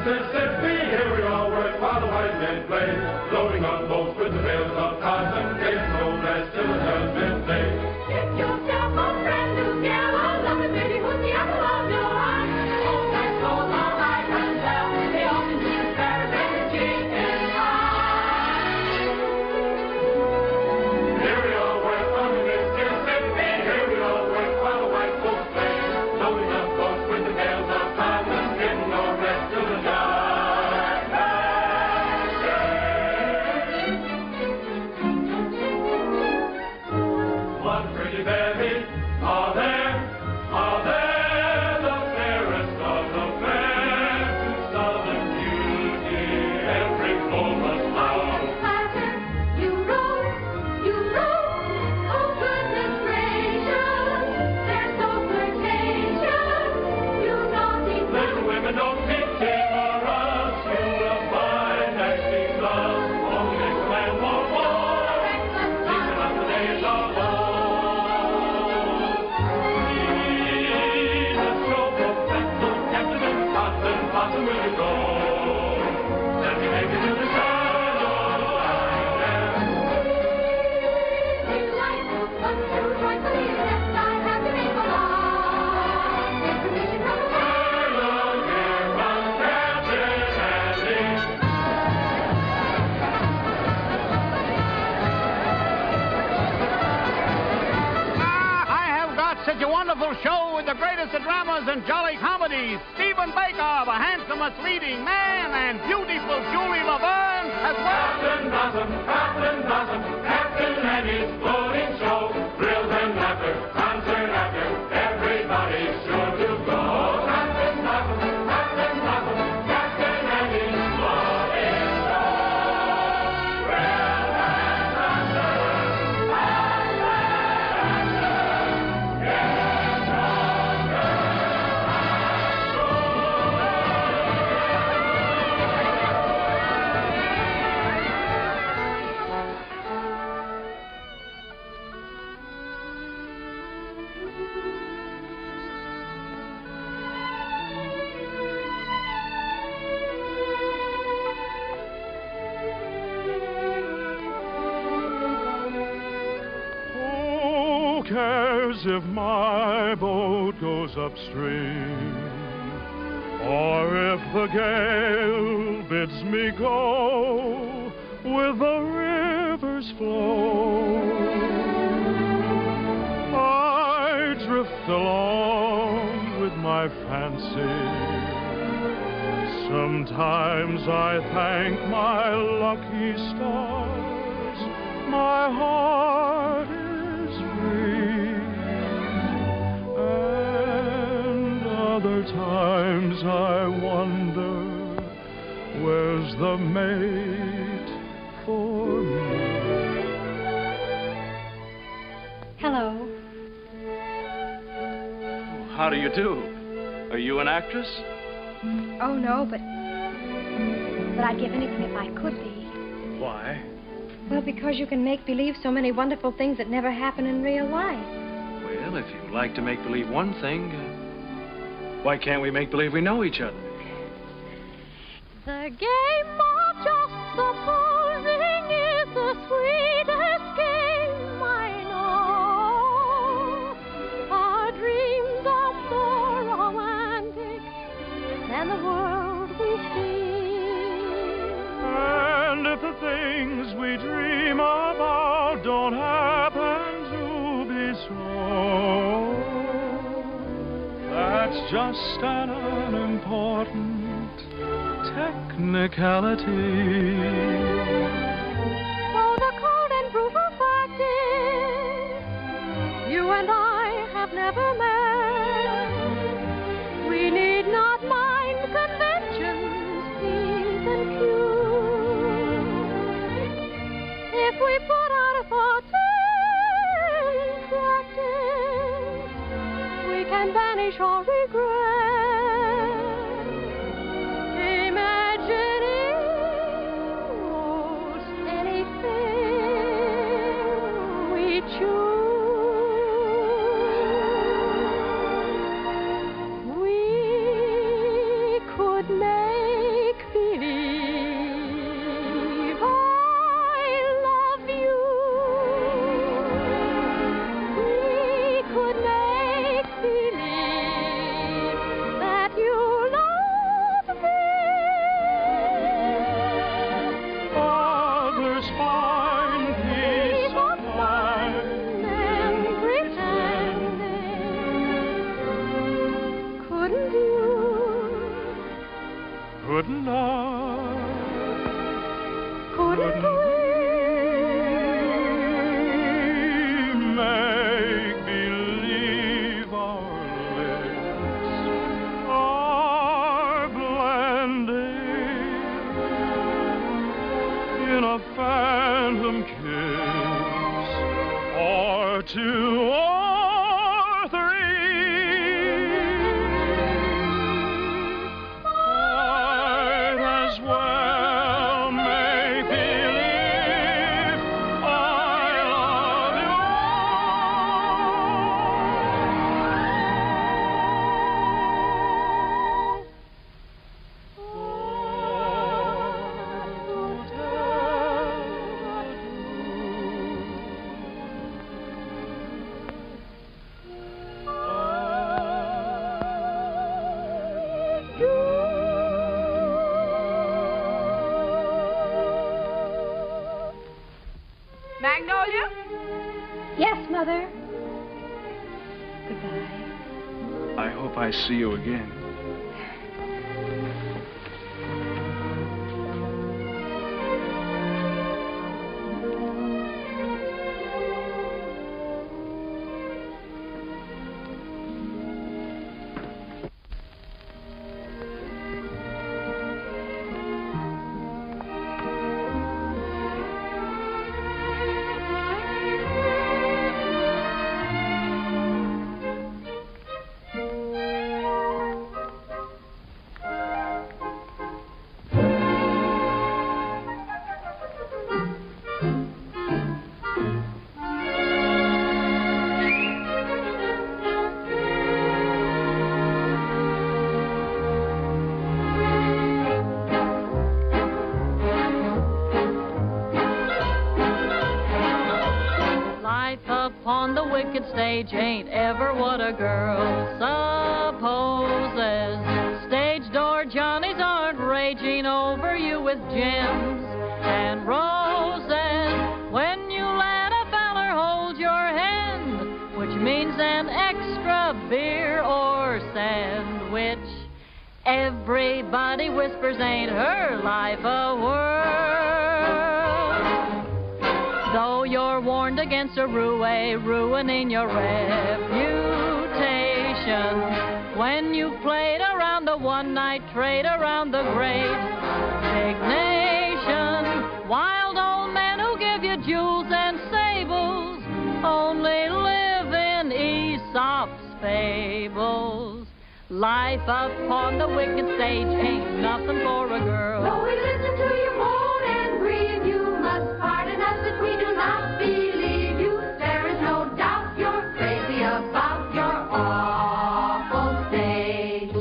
Mississippi, here we all work while the white men play, loading up boats with the bales of cotton, getting no rest till the judgment day. Get yourself a brand new gal, a lovely baby who's the apple of your eye. Old night clothes all right and well, they often do better than the chicken pie. Here we all work on the Mississippi, here we all work while the white folks play, loading up boats with the bales of cotton, getting no rest till the judgment day. What pretty babies are there, the fairest of the fair, to southern beauty, every foe must bow. Clatter, you roll, oh goodness gracious, they're so flirtatious, you naughty Little women don't be timorous, you will find that she's love, only makes a man more bold, keeping up the days of old. Please, a stroke of pencil, captain in the cotton, blossom will you go? Let me take you to the shadow line. delightful, but too joyfully accept I have to make a law. Get permission from the Hello, dear, from Captain Andy. I have got such a wonderful show with the greatest of dramas and jolly comedies. Stephen Baker, the handsomest leading man, and beautiful Julie Laverne as well. Captain Blossom, Captain Andy's floating show. Thrills and laughter, concert after, everybody's sure to go. Captain Blossom, Captain Andy's floating show. Thrills and laughter, concert after, get Who cares if my boat goes upstream, or if the gale bids me go with the river's flow? I drift along with my fancy. Sometimes I thank my lucky stars. My heart is free, and other times I wonder, where's the mate for me? Hello. How do you do? Are you an actress? Oh, no, but I'd give anything if I could be. Why? Well, because you can make believe so many wonderful things that never happen in real life. Well, if you like to make believe one thing, why can't we make believe we know each other? The game of just supposing is the sweetest game I know. Our dreams are more romantic than the world we see. And if the things we dream about don't happen to be so, that's just an unimportant technicality. So the cold and brutal fact is, you and I have never met. We need not mind conventions, P's and Q's. If we put our thoughts in practice, we can banish all regret. Imagining most anything we choose, we could make couldn't I? Couldn't we make believe our lips are blending in a phantom kiss, or two or three? Might as well make believe I love you. Magnolia? Yes, Mother. Goodbye. I hope I see you again. Upon the wicked stage ain't ever what a girl supposes. Stage door Johnnies aren't raging over you with gems and roses. When you let a feller hold your hand, which means an extra beer or sandwich, everybody whispers, ain't her life a whirl? Though you're warned against a ruining your reputation, when you've played around the one-night trade around the great big nation, wild old men who give you jewels and sables only live in Aesop's fables. Life upon the wicked stage ain't nothing for a girl. Though we listen to you moan and grieve, you must pardon us if we do not believe you. There is no doubt you're crazy about your awful stage.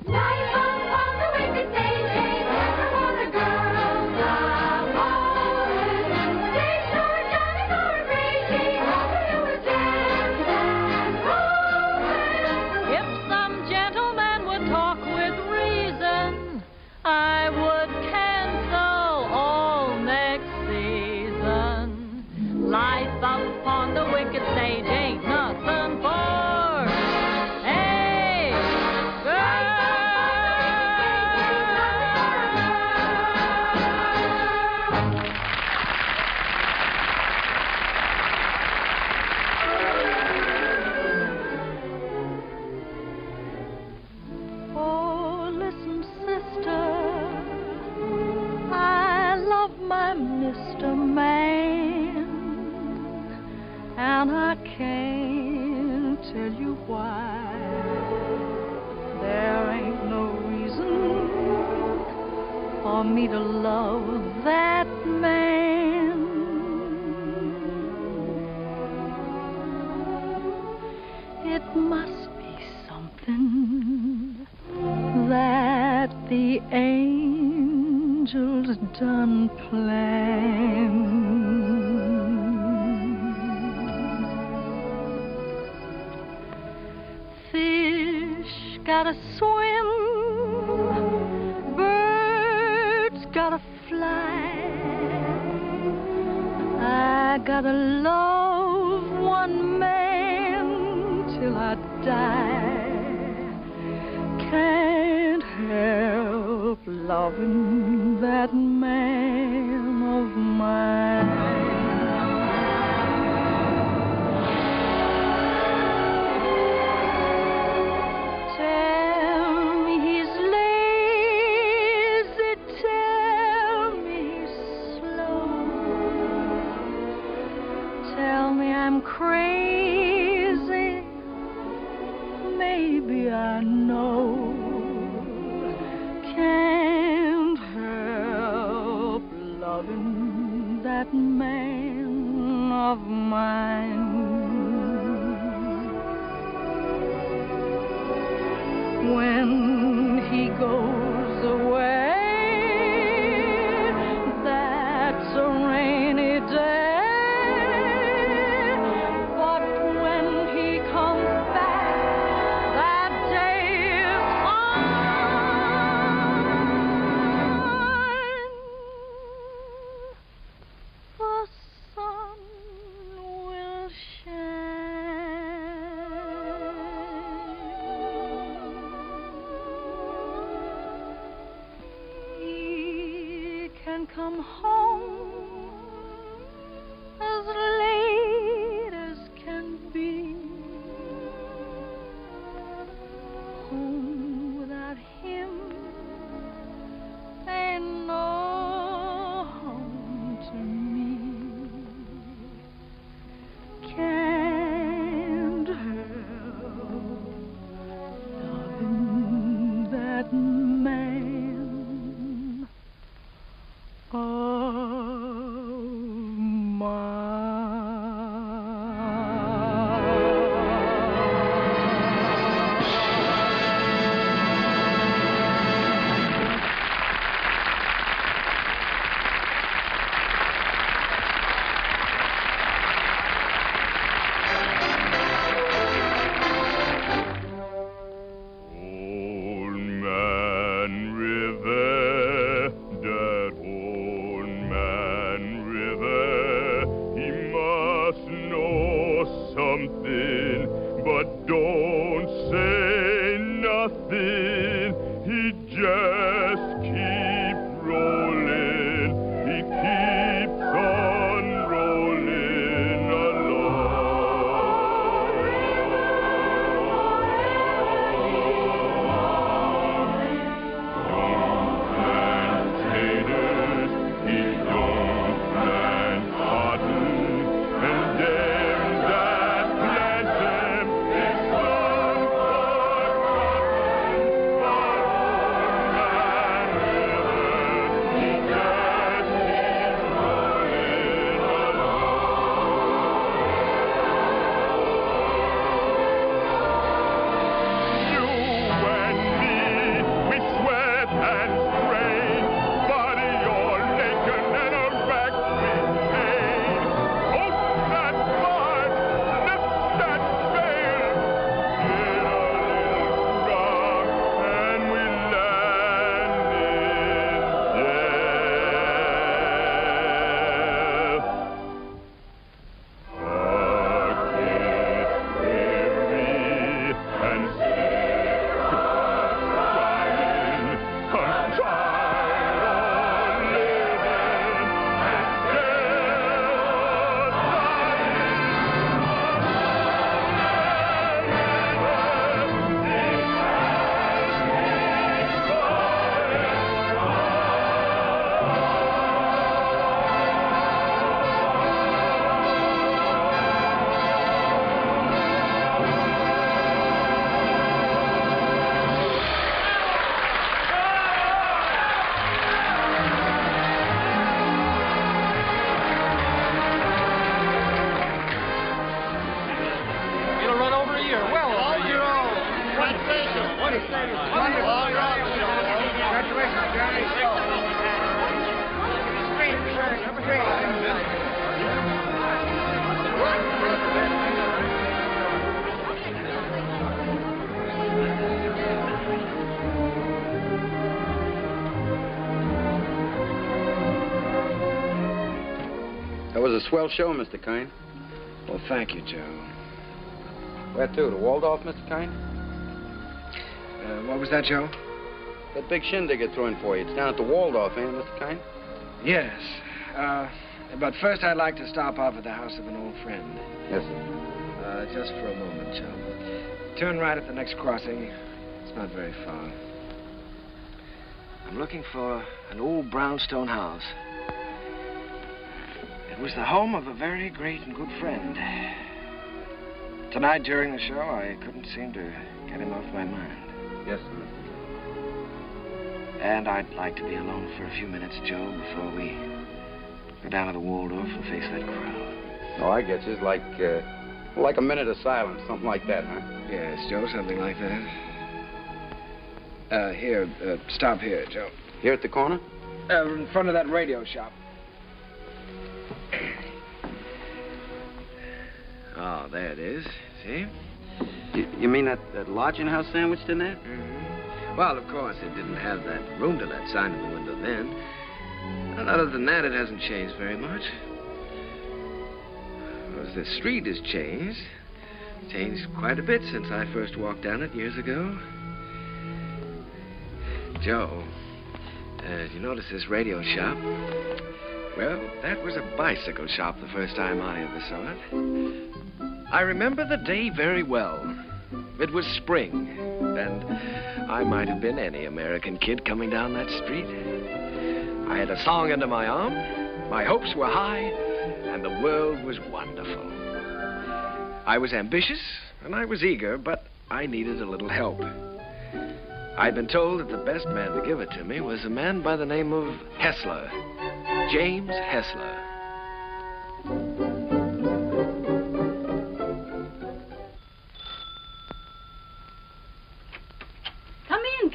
Life upon the wicked stage ain't never what a girl's supposed. Stage door Johnnies aren't raging over you with gems and roses. If some gentleman would talk with reason, I would cancel all next season. Life upon the wicked stage ain't nothing for a girl. Oh, listen, sister, I love my Mr. Man, and I can't tell you why. There ain't no reason for me to love that man. It must be something that the angels done planned. Fish gotta swim, birds gotta fly. I gotta love one man till I die. Can't help loving that man of mine. Crazy, maybe I know. Can't help loving that man of mine. When he goes away, that's a rainy day. Come home as late as can be. Home without him ain't no home to me. Can't help loving that man. That was a swell show, Mr. Kern. Well, thank you, Joe. Where to? The Waldorf, Mr. Kern? What was that, Joe? that big shindig are throwing for you. It's down at the Waldorf, eh, Mr. Kine? Yes. But first I'd like to stop off at the house of an old friend. Yes, sir. Just for a moment, Joe. Turn right at the next crossing. It's not very far. I'm looking for an old brownstone house. It was the home of a very great and good friend. Tonight during the show, I couldn't seem to get him off my mind. Yes, sir. And I'd like to be alone for a few minutes, Joe, before we go down to the Waldorf and face that crowd. Oh, I get you. It's like a minute of silence, something like that, huh? Yes, Joe, something like that. Here, stop here, Joe. Here at the corner? In front of that radio shop. Oh, there it is. See? You mean that lodging house sandwiched in there? Mm-hmm. Well, of course, it didn't have that room to let sign in the window then. And other than that, it hasn't changed very much. Well, the street has changed. Changed quite a bit since I first walked down it years ago. Joe, did you notice this radio shop? Well, that was a bicycle shop the first time I ever saw it. I remember the day very well. It was spring, and I might have been any American kid coming down that street. I had a song under my arm, my hopes were high, and the world was wonderful. I was ambitious, and I was eager, but I needed a little help. I'd been told that the best man to give it to me was a man by the name of Hessler, James Hessler.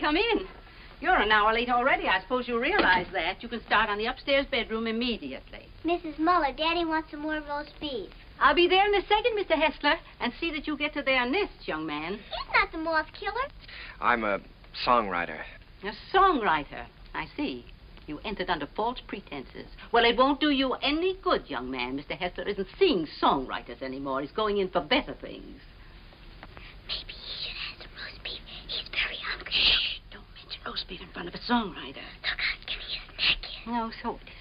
Come in. You're an hour late already. I suppose you realize that. You can start on the upstairs bedroom immediately. Mrs. Muller, Daddy wants some more roast beef. I'll be there in a second, Mr. Hessler, and see that you get to their nests, young man. He's not the moth killer. I'm a songwriter. A songwriter. I see. You entered under false pretenses. Well, it won't do you any good, young man. Mr. Hessler isn't seeing songwriters anymore. He's going in for better things. Maybe he should have some roast beef. He's very hungry. Shh. Don't mention roast beef in front of a songwriter. Look, it's gonna get a snack here. No, so it is.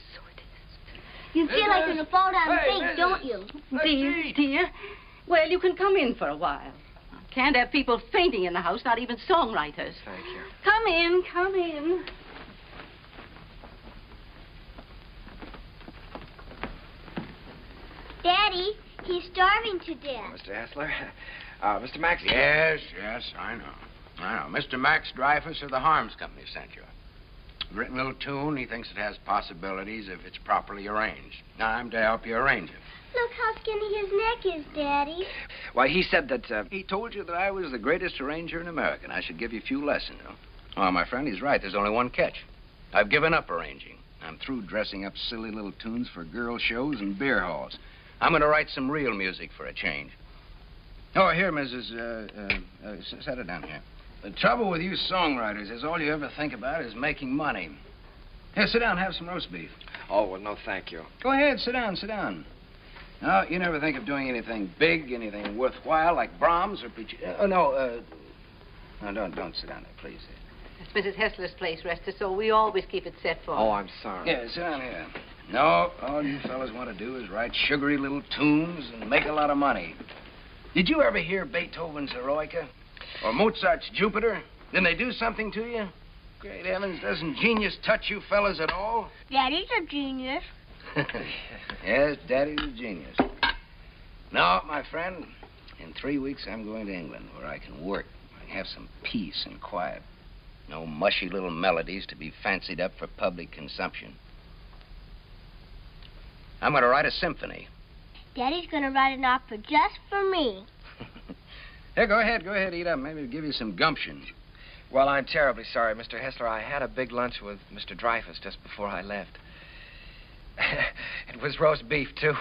You feel like you're gonna fall down and faint, don't you? Dear. Well, you can come in for a while. Can't have people fainting in the house, not even songwriters. Thank you. Come in, come in. Daddy, he's starving to death. Mr. Hessler, Mr. Max. Yes, I know. Mr. Max Dreyfus of the Harms Company sent you. Written a little tune. He thinks it has possibilities if it's properly arranged. Now, I'm to help you arrange it. Look how skinny his neck is, Daddy. Why, he said that, He told you that I was the greatest arranger in America, and I should give you a few lessons. Oh, my friend, he's right. There's only one catch. I've given up arranging. I'm through dressing up silly little tunes for girl shows and beer halls. I'm going to write some real music for a change. Oh, here, Mrs. Set it down here. The trouble with you songwriters is all you ever think about is making money. Here, sit down, have some roast beef. Oh, well, no, thank you. Go ahead, sit down. No, you never think of doing anything big, anything worthwhile, like Brahms or No, don't sit down there, please. It's Mrs. Hessler's place, rest her soul. We always keep it set for her. Oh, I'm sorry. Yeah, sit down here. No, all you fellas want to do is write sugary little tunes and make a lot of money. Did you ever hear Beethoven's Eroica? Or Mozart's Jupiter? Didn't they do something to you? Great heavens, doesn't genius touch you fellas at all? Daddy's a genius. Yes, Daddy's a genius. No, my friend, in 3 weeks I'm going to England where I can work. I can have some peace and quiet. No mushy little melodies to be fancied up for public consumption. I'm going to write a symphony. Daddy's gonna write an opera just for me. Here, go ahead, eat up. Maybe it'll give you some gumption. Well, I'm terribly sorry, Mr. Hessler. I had a big lunch with Mr. Dreyfus just before I left. It was roast beef, too.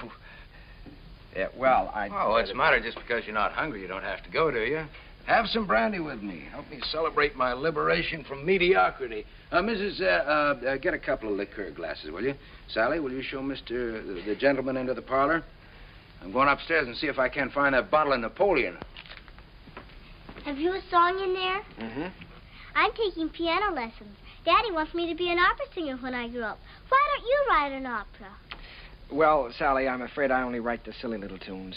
Yeah, well, what's the matter? Just because you're not hungry, you don't have to go, do you? Have some brandy with me. Help me celebrate my liberation from mediocrity. Mrs., get a couple of liqueur glasses, will you? Sally, will you show the gentleman into the parlor? I'm going upstairs and see if I can find that bottle of Napoleon. Have you a song in there? Mm-hmm. I'm taking piano lessons. Daddy wants me to be an opera singer when I grow up. Why don't you write an opera? Well, Sally, I'm afraid I only write the silly little tunes.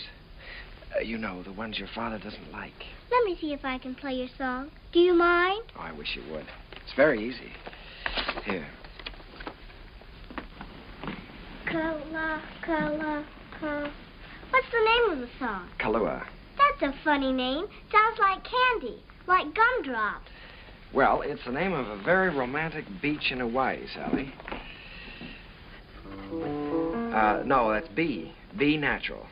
You know, the ones your father doesn't like. Let me see if I can play your song. Do you mind? Oh, I wish you would. It's very easy. Here. What's the name of the song? Kahlua. That's a funny name. Sounds like candy, like gumdrops. Well, it's the name of a very romantic beach in Hawaii, Sally. No, that's B. B natural.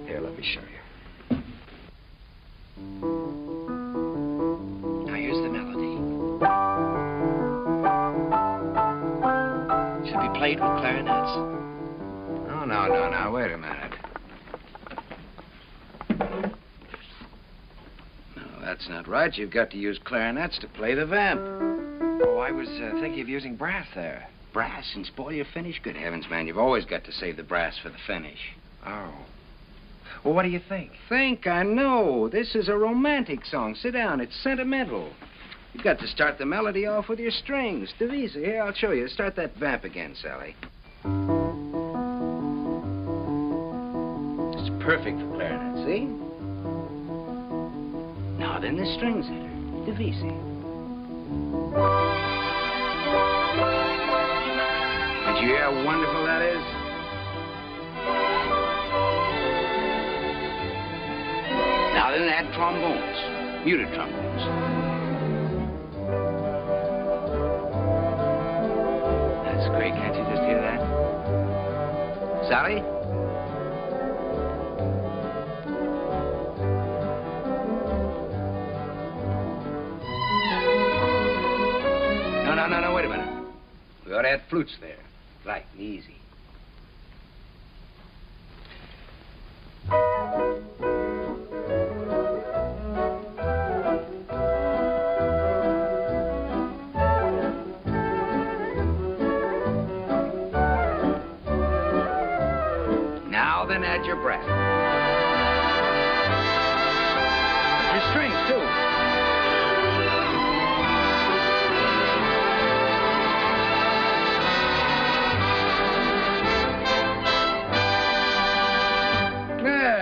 Here, let me show you. Now, here's the melody. Should be played with clarinets. Oh, no. Wait a minute. No, that's not right. You've got to use clarinets to play the vamp. Oh, I was thinking of using brass there. Brass and spoil your finish? Good heavens, man. You've always got to save the brass for the finish. Oh. Well, what do you think? Think? I know. This is a romantic song. Sit down. It's sentimental. You've got to start the melody off with your strings. Divisa. Here, I'll show you. Start that vamp again, Sally. It's perfect for clarinet, see? Now then, the strings enter. Divisa. Did you hear how wonderful that is? Now then, add trombones, muted trombones. That's great. Can't you just hear that? Sally? No, wait a minute. We ought to add flutes there. Light and easy. Now then, add your brass. Your strings, too.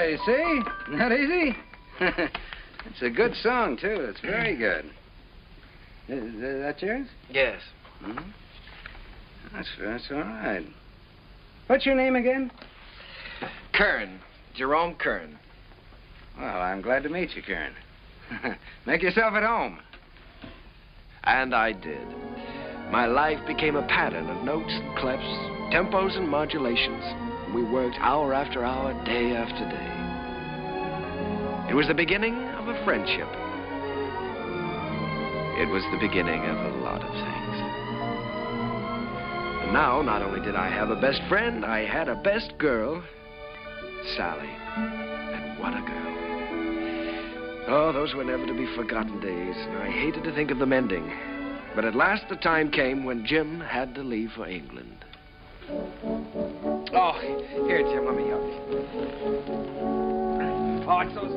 You see? Not easy? It's a good song, too. It's very good. Is that yours? Yes. Mm-hmm. That's all right. What's your name again? Kern. Jerome Kern. Well, I'm glad to meet you, Kern. Make yourself at home. And I did. My life became a pattern of notes and clefs, tempos and modulations. We worked hour after hour, day after day. It was the beginning of a friendship. It was the beginning of a lot of things. And now, not only did I have a best friend, I had a best girl, Sally. And what a girl. Oh, those were never to be forgotten days, and I hated to think of them ending. But at last the time came when Jim had to leave for England. Oh, here, Jim, let me help you. Oh, it's those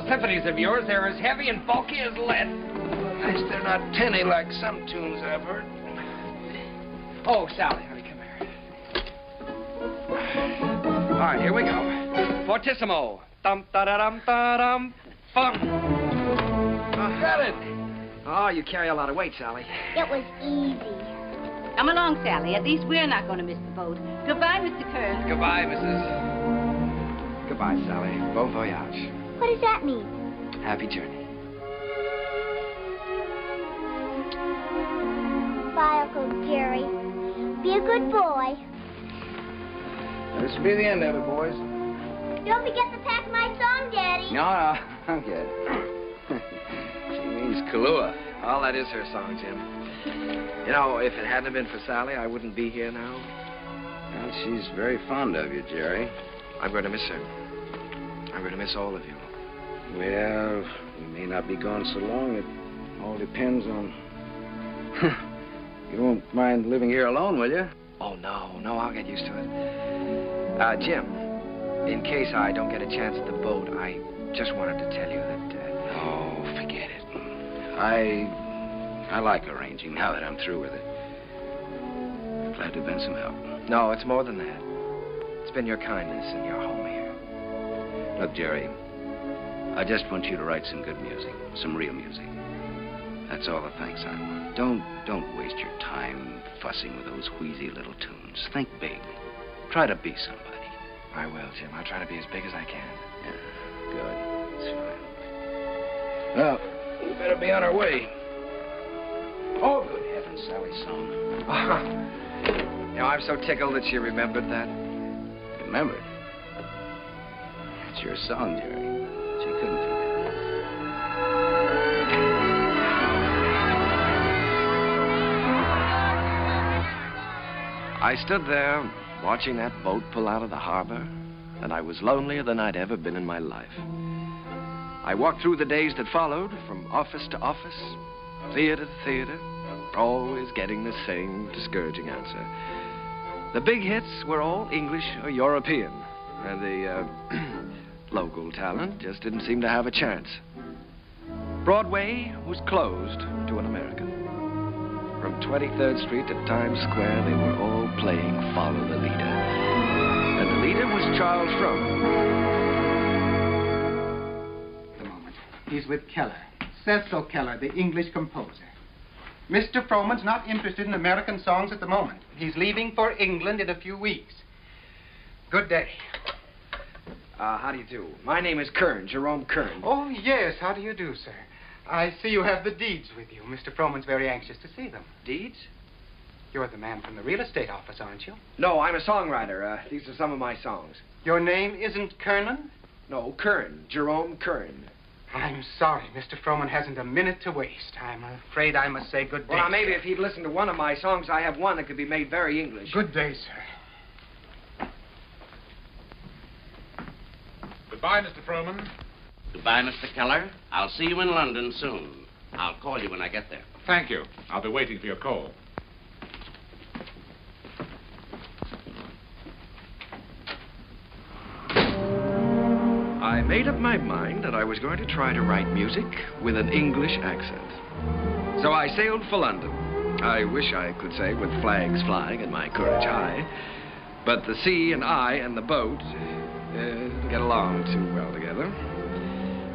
symphonies of yours. They're as heavy and bulky as lead. Nice they're not tinny like some tunes I've heard. Oh, Sally, honey, come here. All right, here we go. Fortissimo. Dum-da-da-dum-da-dum. Bum. Got it. Oh, you carry a lot of weight, Sally. It was easy. Come along, Sally. At least we're not going to miss the boat. Goodbye, Mr. Kern. Goodbye, Mrs. Goodbye, Sally. Bon voyage. What does that mean? Happy journey. Bye, Uncle Jerry. Be a good boy. This will be the end of it, boys. Don't forget to pack my song, Daddy. No, I'm good. She means Kahlua. Oh, that is her song, Jim. You know, if it hadn't been for Sally, I wouldn't be here now. Well, she's very fond of you, Jerry. I'm going to miss her. I'm going to miss all of you. Well, you may not be gone so long. It all depends on... You won't mind living here alone, will you? Oh, no, I'll get used to it. Jim, in case I don't get a chance at the boat, I just wanted to tell you that... Oh, forget it. I like arranging now that I'm through with it. I'm glad to have been some help. No, it's more than that. It's been your kindness and your home here. Look, Jerry, I just want you to write some good music, some real music. That's all the thanks I want. Don't waste your time fussing with those wheezy little tunes. Think big. Try to be somebody. I will, Jim. I'll try to be as big as I can. Yeah, good. That's fine. Well, we better be on our way. Oh, good heavens, Sally's song. You know, I'm so tickled that she remembered that. Remembered? It's your song, Jerry. She couldn't forget. I stood there watching that boat pull out of the harbor, and I was lonelier than I'd ever been in my life. I walked through the days that followed, from office to office, theater to theater, always getting the same discouraging answer. The big hits were all English or European, and the local talent just didn't seem to have a chance. Broadway was closed to an American. From 23rd Street to Times Square, they were all playing Follow the Leader. And the leader was Charles Frohman. The moment. He's with Keller. Cecil Keller, the English composer. Mr. Frohman's not interested in American songs at the moment. He's leaving for England in a few weeks. Good day. How do you do? My name is Kern, Jerome Kern. Oh, yes. How do you do, sir? I see you have the deeds with you. Mr. Frohman's very anxious to see them. Deeds? You're the man from the real estate office, aren't you? No, I'm a songwriter. These are some of my songs. Your name isn't Kernan? No, Kern. Jerome Kern. I'm sorry. Mr. Frohman hasn't a minute to waste. I'm afraid I must say good day. Well, now, maybe if he'd listened to one of my songs, I have one that could be made very English. Good day, sir. Goodbye, Mr. Frohman. Goodbye, Mr. Keller. I'll see you in London soon. I'll call you when I get there. Thank you. I'll be waiting for your call. I made up my mind that I was going to try to write music with an English accent. So I sailed for London. I wish I could say with flags flying and my courage high. But the sea and I and the boat didn't get along too well together.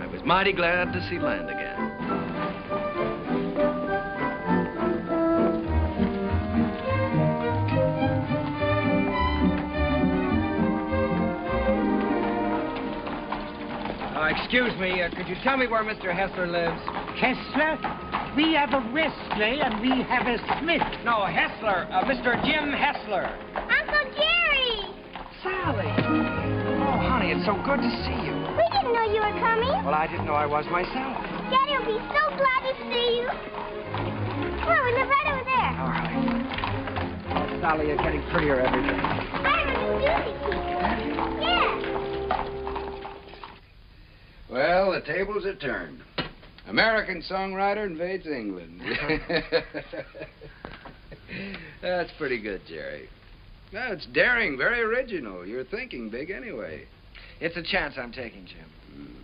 I was mighty glad to see land again. Excuse me, could you tell me where Mr. Hessler lives? Hessler? We have a Wesley and we have a Smith. No, Hessler. Mr. Jim Hessler. Uncle Jerry! Sally! Oh, honey, it's so good to see you. We didn't know you were coming. Well, I didn't know I was myself. Daddy will be so glad to see you. Come on, we live right over there. All right. Oh, Sally, you're getting prettier every day. I'm a new music teacher. Yeah. Well, the tables are turned. American songwriter invades England. That's pretty good, Jerry. No, it's daring, very original. You're thinking big anyway. It's a chance I'm taking, Jim.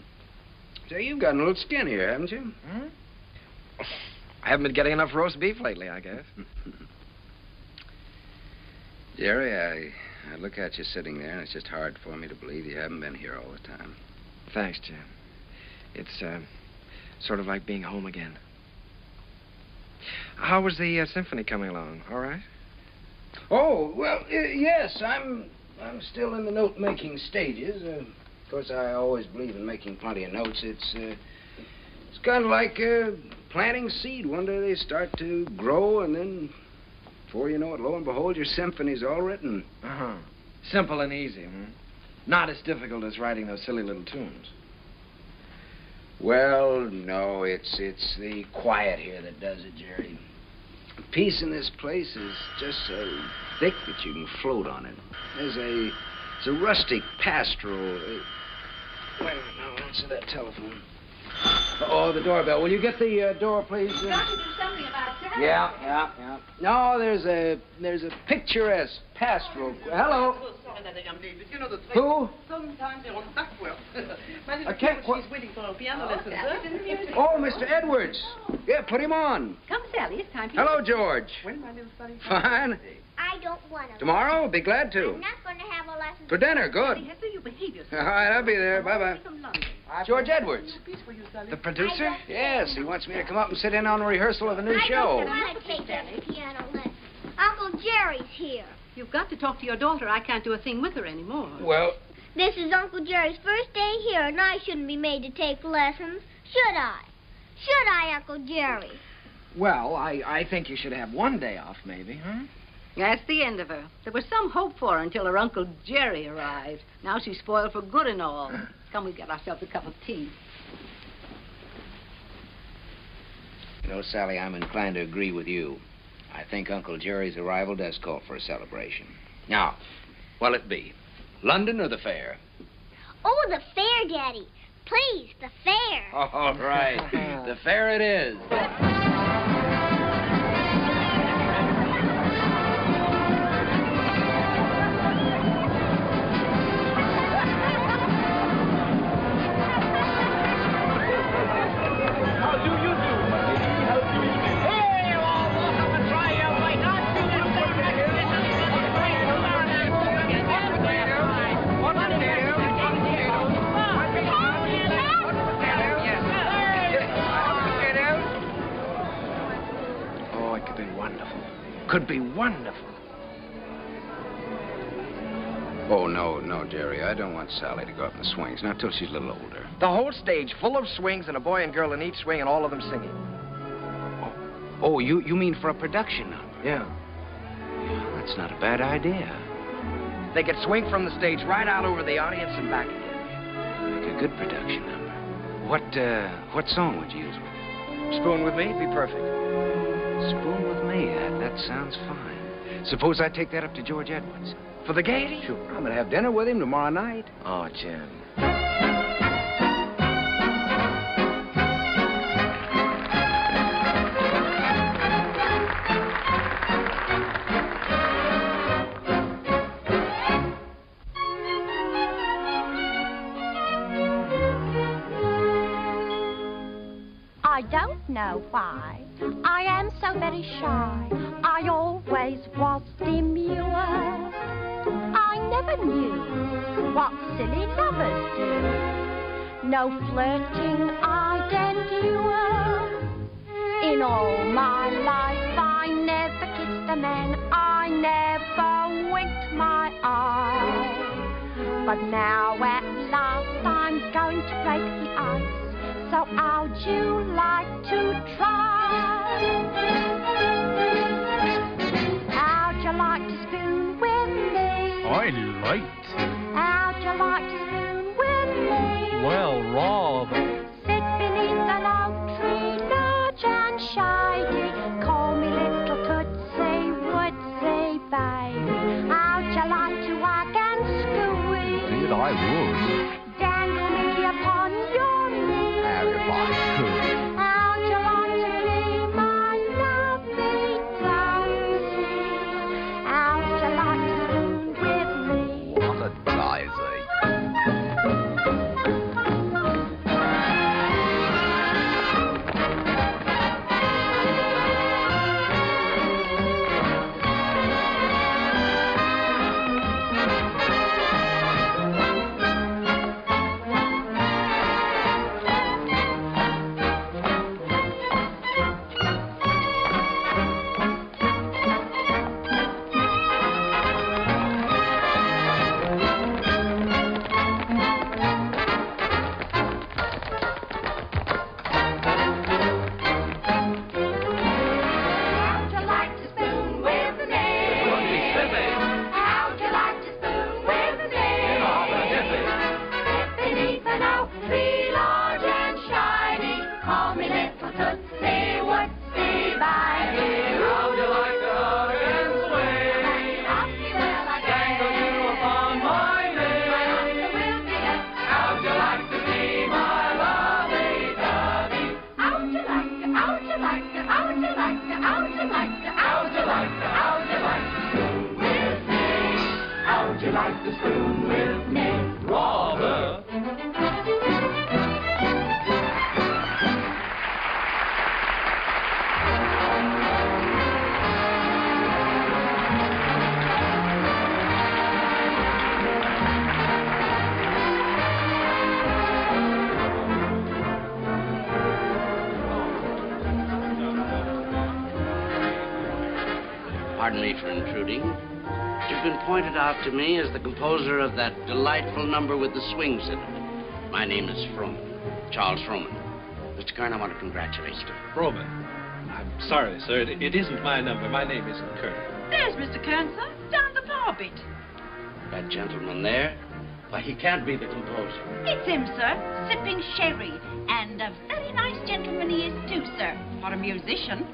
Say, you've gotten a little skin here, haven't you? I haven't been getting enough roast beef lately, I guess. Jerry, I look at you sitting there, and it's just hard for me to believe you haven't been here all the time. Thanks, Jim. It's sort of like being home again. How was the symphony coming along? All right? Oh, well, yes, I'm still in the note-making stages. Of course, I always believe in making plenty of notes. It's kind of like planting seed. One day they start to grow, and then, before you know it, lo and behold, your symphony's all written. Uh-huh. Simple and easy, hmm? Not as difficult as writing those silly little tunes. Well, no, it's the quiet here that does it, Jerry. Peace in this place is just so thick that you can float on it. It's a rustic pastoral. Wait a minute, now, answer that telephone. Oh, the doorbell. Will you get the door, please? You've got to do something about that. Yeah. No, there's a picturesque pastoral. Hello. Who? Sometimes they're on Duckworth. My I little can't girl, she's waiting for a piano lesson, sir. Oh, Mr. Edwards. Yeah, put him on. Come, Sally, it's time for you. Hello, George. When, my little sonny? Fine. I don't want to. Tomorrow? I'll be glad to. I'm not going to have a lesson. For dinner, good. Hester, you behave yourself. All right, I'll be there. Bye-bye. From London. George Edwards. The producer? Yes, he wants me to come up and sit in on a rehearsal of a new I show. don't want to take that piano lesson. Uncle Jerry's here. You've got to talk to your daughter. I can't do a thing with her anymore. Well, This is Uncle Jerry's first day here, and I shouldn't be made to take lessons, should I? Should I, Uncle Jerry? Well, I think you should have one day off, maybe, huh? That's the end of her. There was some hope for her until her Uncle Jerry arrived. Now she's spoiled for good and all. Come, we get ourselves a cup of tea. you know, Sally, I'm inclined to agree with you. I think Uncle Jerry's arrival does call for a celebration. Now, what'll it be? London or the fair? Oh, the fair, Daddy. Please, the fair. All right. The fair it is. Could be wonderful. Oh, no, Jerry. I don't want Sally to go up in the swings, not till she's a little older. The whole stage full of swings and a boy and girl in each swing and all of them singing. Oh, you mean for a production number? Yeah. Yeah, that's not a bad idea. They could swing from the stage right out over the audience and back again. Make a good production number. What song would you use with it? Spoon with Me, be perfect. Spoon with Me, that sounds fine. Suppose I take that up to George Edwards. For the gaiety? Sure, I'm going to have dinner with him tomorrow night. Oh, Jim. I don't know why I am so very shy. I always was demure. I never knew what silly lovers do. No flirting I'd endure. In all my life I never kissed a man. I never winked my eye. But now at last I'm going to break the ice. So how'd you like to try? How'd you like to spoon with me? I like to. How'd you like to spoon with me? Well, rather. Sit beneath an oak tree, large and shady. Call me little Tootsie Woodsy baby. How'd you like to wag and squeeze? Indeed, I would. Dangle me upon your knee. If I could. How'd you like to be my lovely daisy? How'd you like to spoon with me? What a daisy. Pardon me for intruding. You've been pointed out to me as the composer of that delightful number with the swings in it. My name is Froman, Charles Froman. Mr. Kern, I want to congratulate you. Froman. I'm sorry, sir. It isn't my number. My name isn't Kern. There's Mr. Kern, sir. Down the bar bit. That gentleman there? Why, he can't be the composer. It's him, sir, sipping sherry. And a very nice gentleman he is, too, sir, for a musician.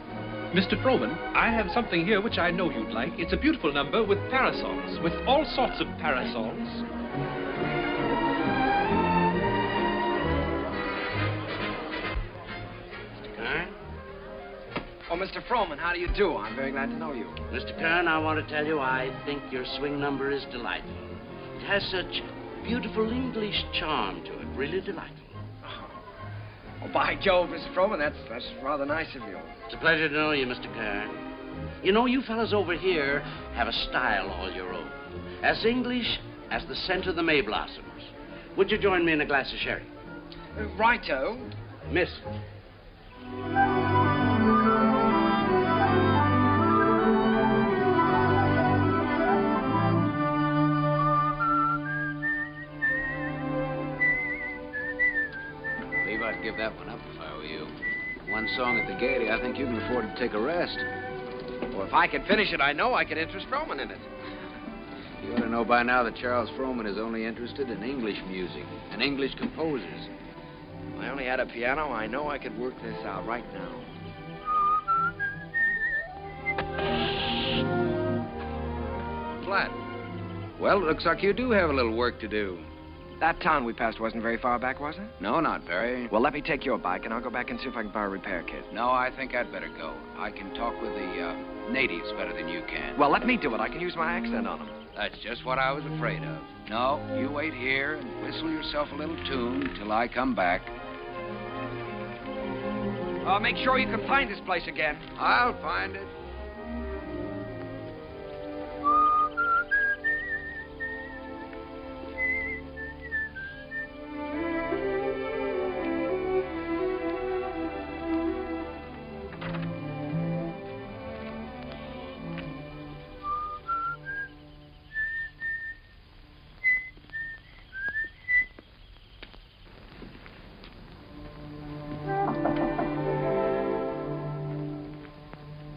Mr. Froman, I have something here which I know you'd like. It's a beautiful number with parasols, with all sorts of parasols. Mr. Kern? Oh, Mr. Froman, how do you do? I'm very glad to know you. Mr. Kern, I want to tell you I think your swing number is delightful. It has such beautiful English charm to it, really delightful. Oh, by Jove, Mr. Froman, that's rather nice of you. It's a pleasure to know you, Mr. Kern. You know, you fellas over here have a style all your own. As English as the scent of the May blossoms. Would you join me in a glass of sherry? Righto. Miss. I'd give that one up if I were you. One song at the Gaiety, I think you can afford to take a rest. Well, if I could finish it, I know I could interest Froman in it. You ought to know by now that Charles Froman is only interested in English music and English composers. If I only had a piano, I know I could work this out right now. Flat. Well, it looks like you do have a little work to do. That town we passed wasn't very far back, was it? No, not very. Well, let me take your bike, and I'll go back and see if I can borrow a repair kit. No, I think I'd better go. I can talk with the natives better than you can. Well, let me do it. I can use my accent on them. That's just what I was afraid of. No, you wait here and whistle yourself a little tune till I come back. Make sure you can find this place again. I'll find it.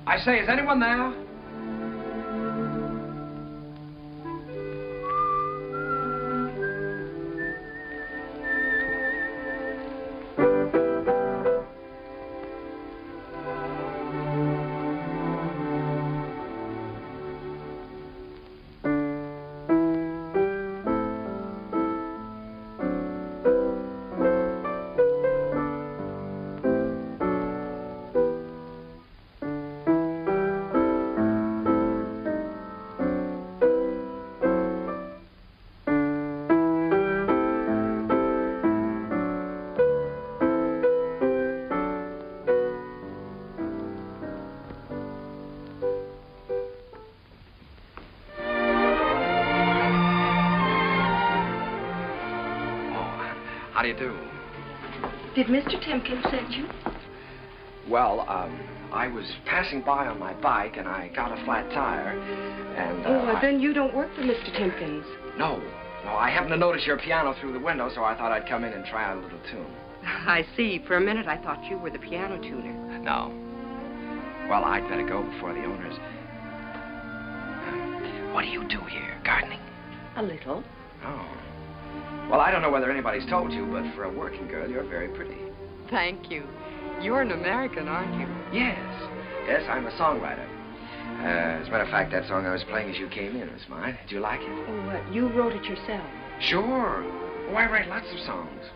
I say, is anyone there? How do you do? Did Mr. Timkins send you? Well, I was passing by on my bike, and I got a flat tire, and, well, then you don't work for Mr. Timkins. No, I happened to notice your piano through the window, so I thought I'd come in and try out a little tune. I see. For a minute, I thought you were the piano tuner. No. Well, I'd better go before the owners. What do you do here? Gardening? A little. Oh. Well, I don't know whether anybody's told you, but for a working girl, you're very pretty. Thank you. You're an American, aren't you? Yes. Yes, I'm a songwriter. As a matter of fact, that song I was playing as you came in was mine. Did you like it? Oh, what? You wrote it yourself? Sure. Oh, I write lots of songs.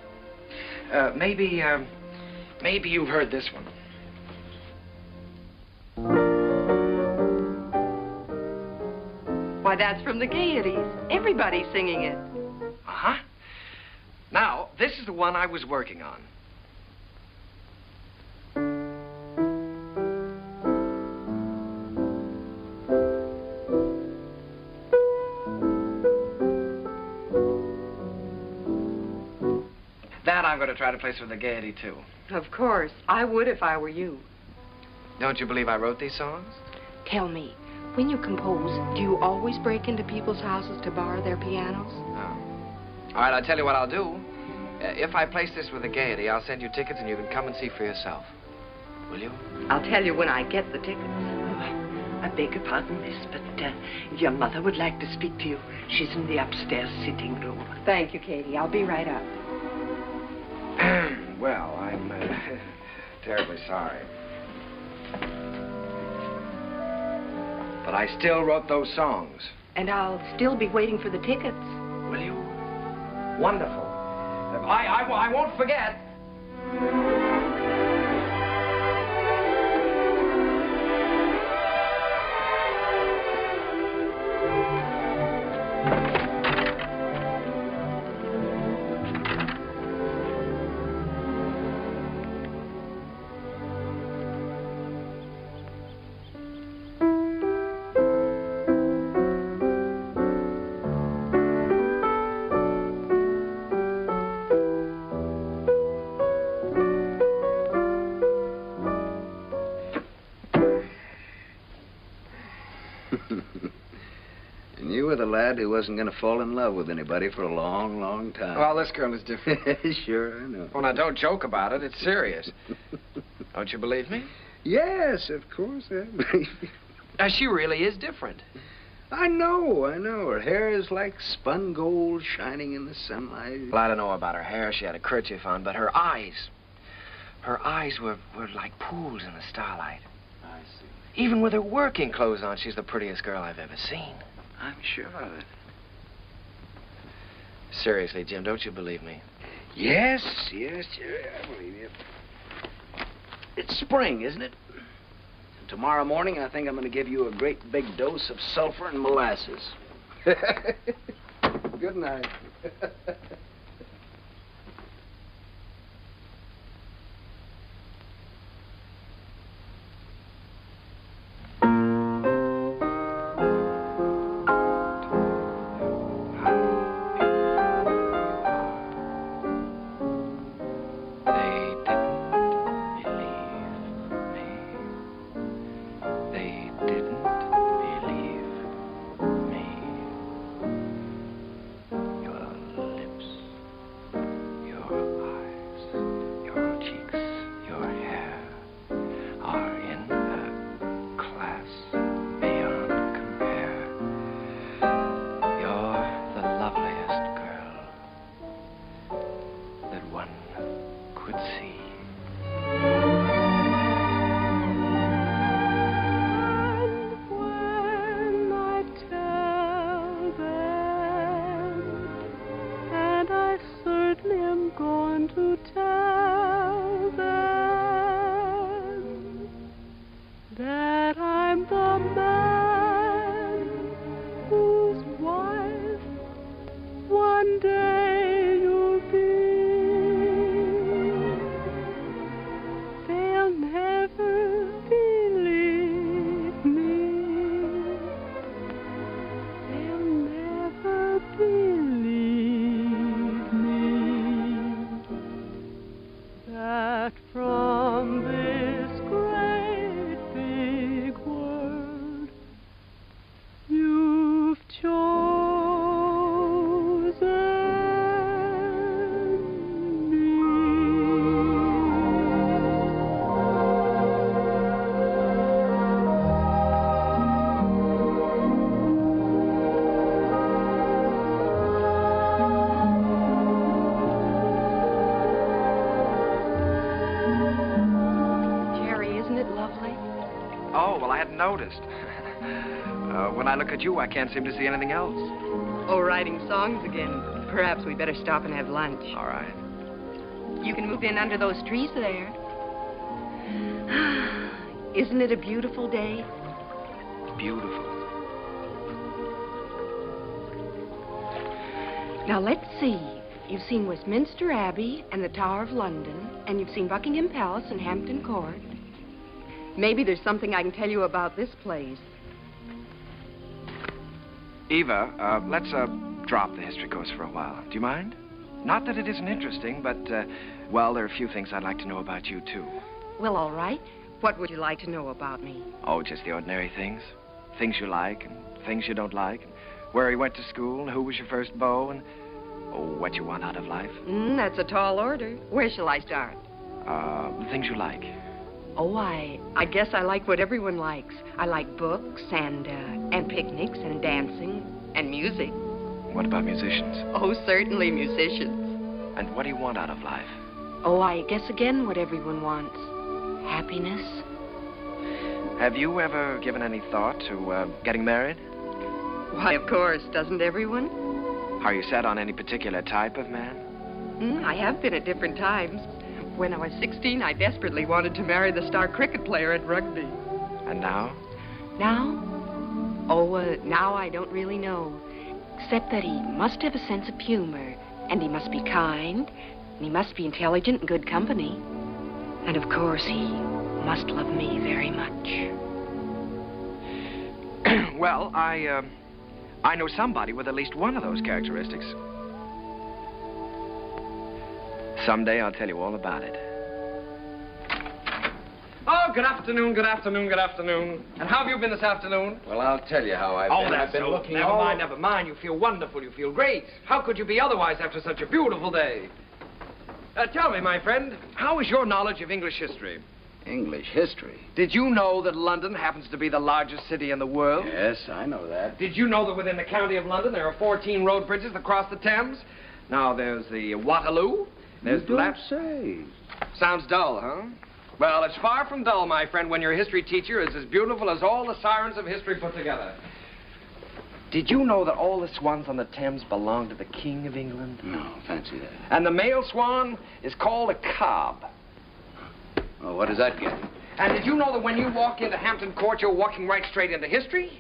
Maybe you've heard this one. Why, that's from the Gaieties. Everybody's singing it. Uh-huh. Now, this is the one I was working on. That I'm going to try to place for the Gaiety, too. Of course. I would if I were you. Don't you believe I wrote these songs? Tell me, When you compose, do you always break into people's houses to borrow their pianos? Oh. All right, I'll tell you what I'll do. If I place this with the Gaiety, I'll send you tickets and you can come and see for yourself. Will you? I'll tell you when I get the tickets. I beg your pardon, miss, but your mother would like to speak to you. She's in the upstairs sitting room. Thank you, Katie. I'll be right up. Well, I'm terribly sorry. But I still wrote those songs. And I'll still be waiting for the tickets. Will you? Wonderful. I won't forget. And you were the lad who wasn't going to fall in love with anybody for a long, long time. Well, this girl is different. Sure, I know. Well, now, don't joke about it. It's serious. Don't you believe me? Yes, of course I believe you. She really is different. I know. Her hair is like spun gold shining in the sunlight. Well, I don't know about her hair. She had a kerchief on, but her eyes were like pools in the starlight. I see. Even with her working clothes on, she's the prettiest girl I've ever seen. I'm sure of it. Seriously, Jim, don't you believe me? Yes, Jerry, I believe you. It's spring, isn't it? And tomorrow morning, I think I'm going to give you a great big dose of sulfur and molasses. Good night. Noticed. When I look at you, I can't seem to see anything else. Oh, writing songs again. Perhaps we better stop and have lunch. All right. You can move in under those trees there. Isn't it a beautiful day? Beautiful. Now, let's see. You've seen Westminster Abbey and the Tower of London, and you've seen Buckingham Palace and Hampton Court. Maybe there's something I can tell you about this place. Eva, let's drop the history course for a while. Do you mind? Not that it isn't interesting, but, well, there are a few things I'd like to know about you, too. Well, all right. What would you like to know about me? Oh, just the ordinary things. things you like and things you don't like, and where you went to school, and who was your first beau, and what you want out of life. That's a tall order. Where shall I start? The things you like. Oh, I guess I like what everyone likes. I like books and picnics and dancing and music. What about musicians? Oh, certainly musicians. And what do you want out of life? Oh, I guess again what everyone wants. Happiness. Have you ever given any thought to getting married? Why, of course. Doesn't everyone? Are you set on any particular type of man? I have been at different times. When I was 16, I desperately wanted to marry the star cricket player at rugby. And now? Now? Oh, now I don't really know. Except that he must have a sense of humor, and he must be kind, and he must be intelligent and good company. And of course, he must love me very much. Well, I know somebody with at least one of those characteristics. Someday I'll tell you all about it. Oh, good afternoon, good afternoon, good afternoon. And how have you been this afternoon? Well, I'll tell you how I've been. That's I've been so. looking Never mind, never mind. You feel wonderful. You feel great. How could you be otherwise after such a beautiful day? Tell me, my friend, how is your knowledge of English history? English history? Did you know that London happens to be the largest city in the world? Yes, I know that. Did you know that within the county of London there are 14 road bridges that cross the Thames? Now, there's the Waterloo. There's You don't say. Sounds dull, huh? Well, it's far from dull, my friend, when your history teacher is as beautiful as all the sirens of history put together. Did you know that all the swans on the Thames belong to the King of England? No, fancy that. And the male swan is called a cob. Well, what does that get? And did you know that when you walk into Hampton Court, you're walking right straight into history?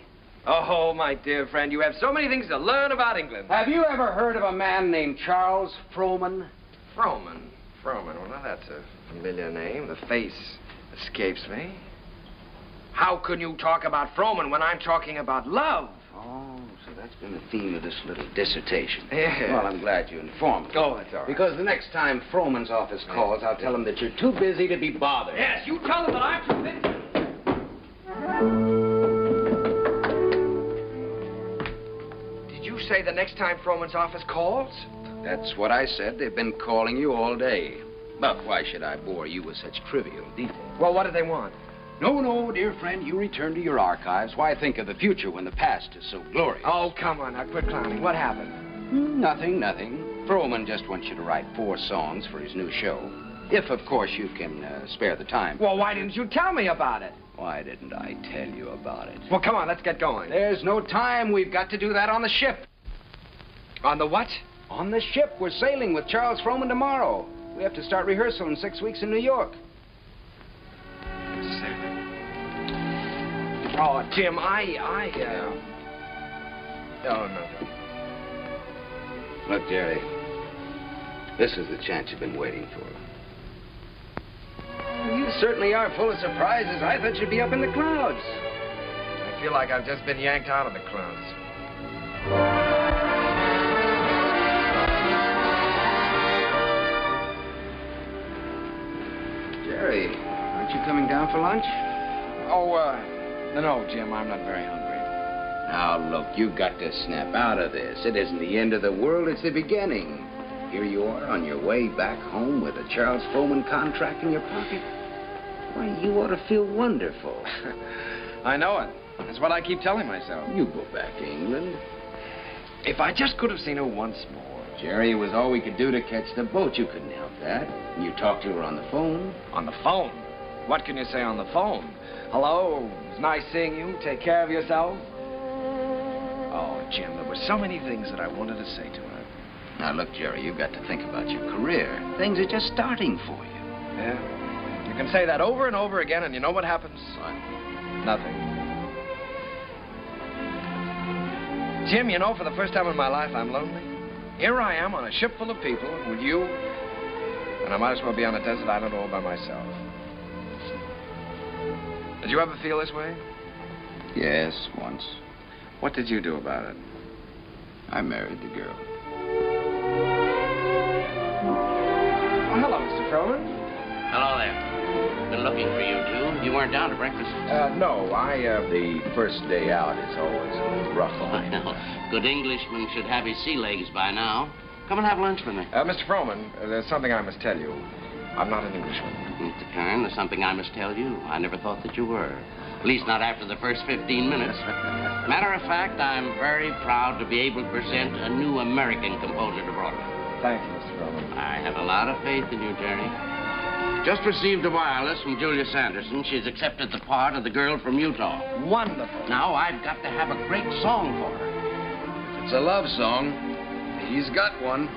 Oh, my dear friend, you have so many things to learn about England. Have you ever heard of a man named Charles Frohman? Frohman. Well, now that's a familiar name. The face escapes me. How can you talk about Frohman when I'm talking about love? Oh, so that's been the theme of this little dissertation. Yeah. Well, I'm glad you informed me. Oh, that's all right. Because the next time Frohman's office calls, I'll tell him that you're too busy to be bothered. Yes, you tell them that I'm too busy. Did you say the next time Frohman's office calls? That's what I said. They've been calling you all day. But why should I bore you with such trivial details? Well, what do they want? No, dear friend, you return to your archives. Why think of the future when the past is so glorious? Oh, come on, now quit clowning. What happened? Nothing. Frohman just wants you to write 4 songs for his new show. If, of course, you can spare the time. Well, why didn't you tell me about it? Why didn't I tell you about it? Well, come on, let's get going. There's no time. We've got to do that on the ship. On the what? On the ship. We're sailing with Charles Frohman tomorrow. We have to start rehearsal in 6 weeks in New York. Oh, Jim, Oh, no. Look, Jerry, this is the chance you've been waiting for. You certainly are full of surprises. I thought you'd be up in the clouds. I feel like I've just been yanked out of the clouds. Jerry, aren't you coming down for lunch? No, Jim, I'm not very hungry. Now, look, you've got to snap out of this. It isn't the end of the world, it's the beginning. Here you are on your way back home with a Charles Frohman contract in your pocket. Why, you ought to feel wonderful. I know it. That's what I keep telling myself. You go back to England. If I just could have seen her once more. Jerry, it was all we could do to catch the boat. You couldn't help that. You talked to her on the phone. On the phone? What can you say on the phone? Hello, it was nice seeing you. Take care of yourself. Oh, Jim, there were so many things that I wanted to say to her. Now, look, Jerry, you've got to think about your career. Things are just starting for you. Yeah? You can say that over and over again, and you know what happens? What? Nothing. Jim, you know, for the first time in my life, I'm lonely. Here I am on a ship full of people with you, and I might as well be on a desert island all by myself. Did you ever feel this way? Yes, once. What did you do about it? I married the girl. Oh, hello, Mr. Frohman. Hello there. been looking for you two. You weren't down to breakfast. No, the first day out is always a little rough on me. Good Englishman should have his sea legs by now. Come and have lunch with me. Mr. Frohman, there's something I must tell you. I'm not an Englishman. Mr. Kern, there's something I must tell you. I never thought that you were. At least not after the first 15 minutes. Matter of fact, I'm very proud to be able to present a new American composer to Broadway. Thank you, Mr. Frohman. I have a lot of faith in you, Jerry. Just received a wireless from Julia Sanderson. She's accepted the part of the girl from Utah. Wonderful. Now I've got to have a great song for her. If it's a love song, he's got one.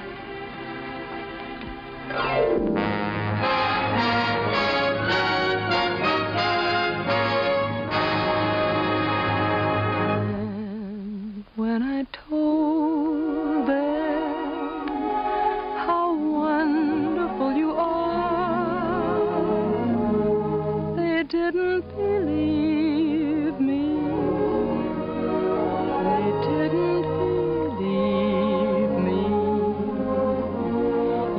When I told them how wonderful you are, they didn't believe me. They didn't believe me.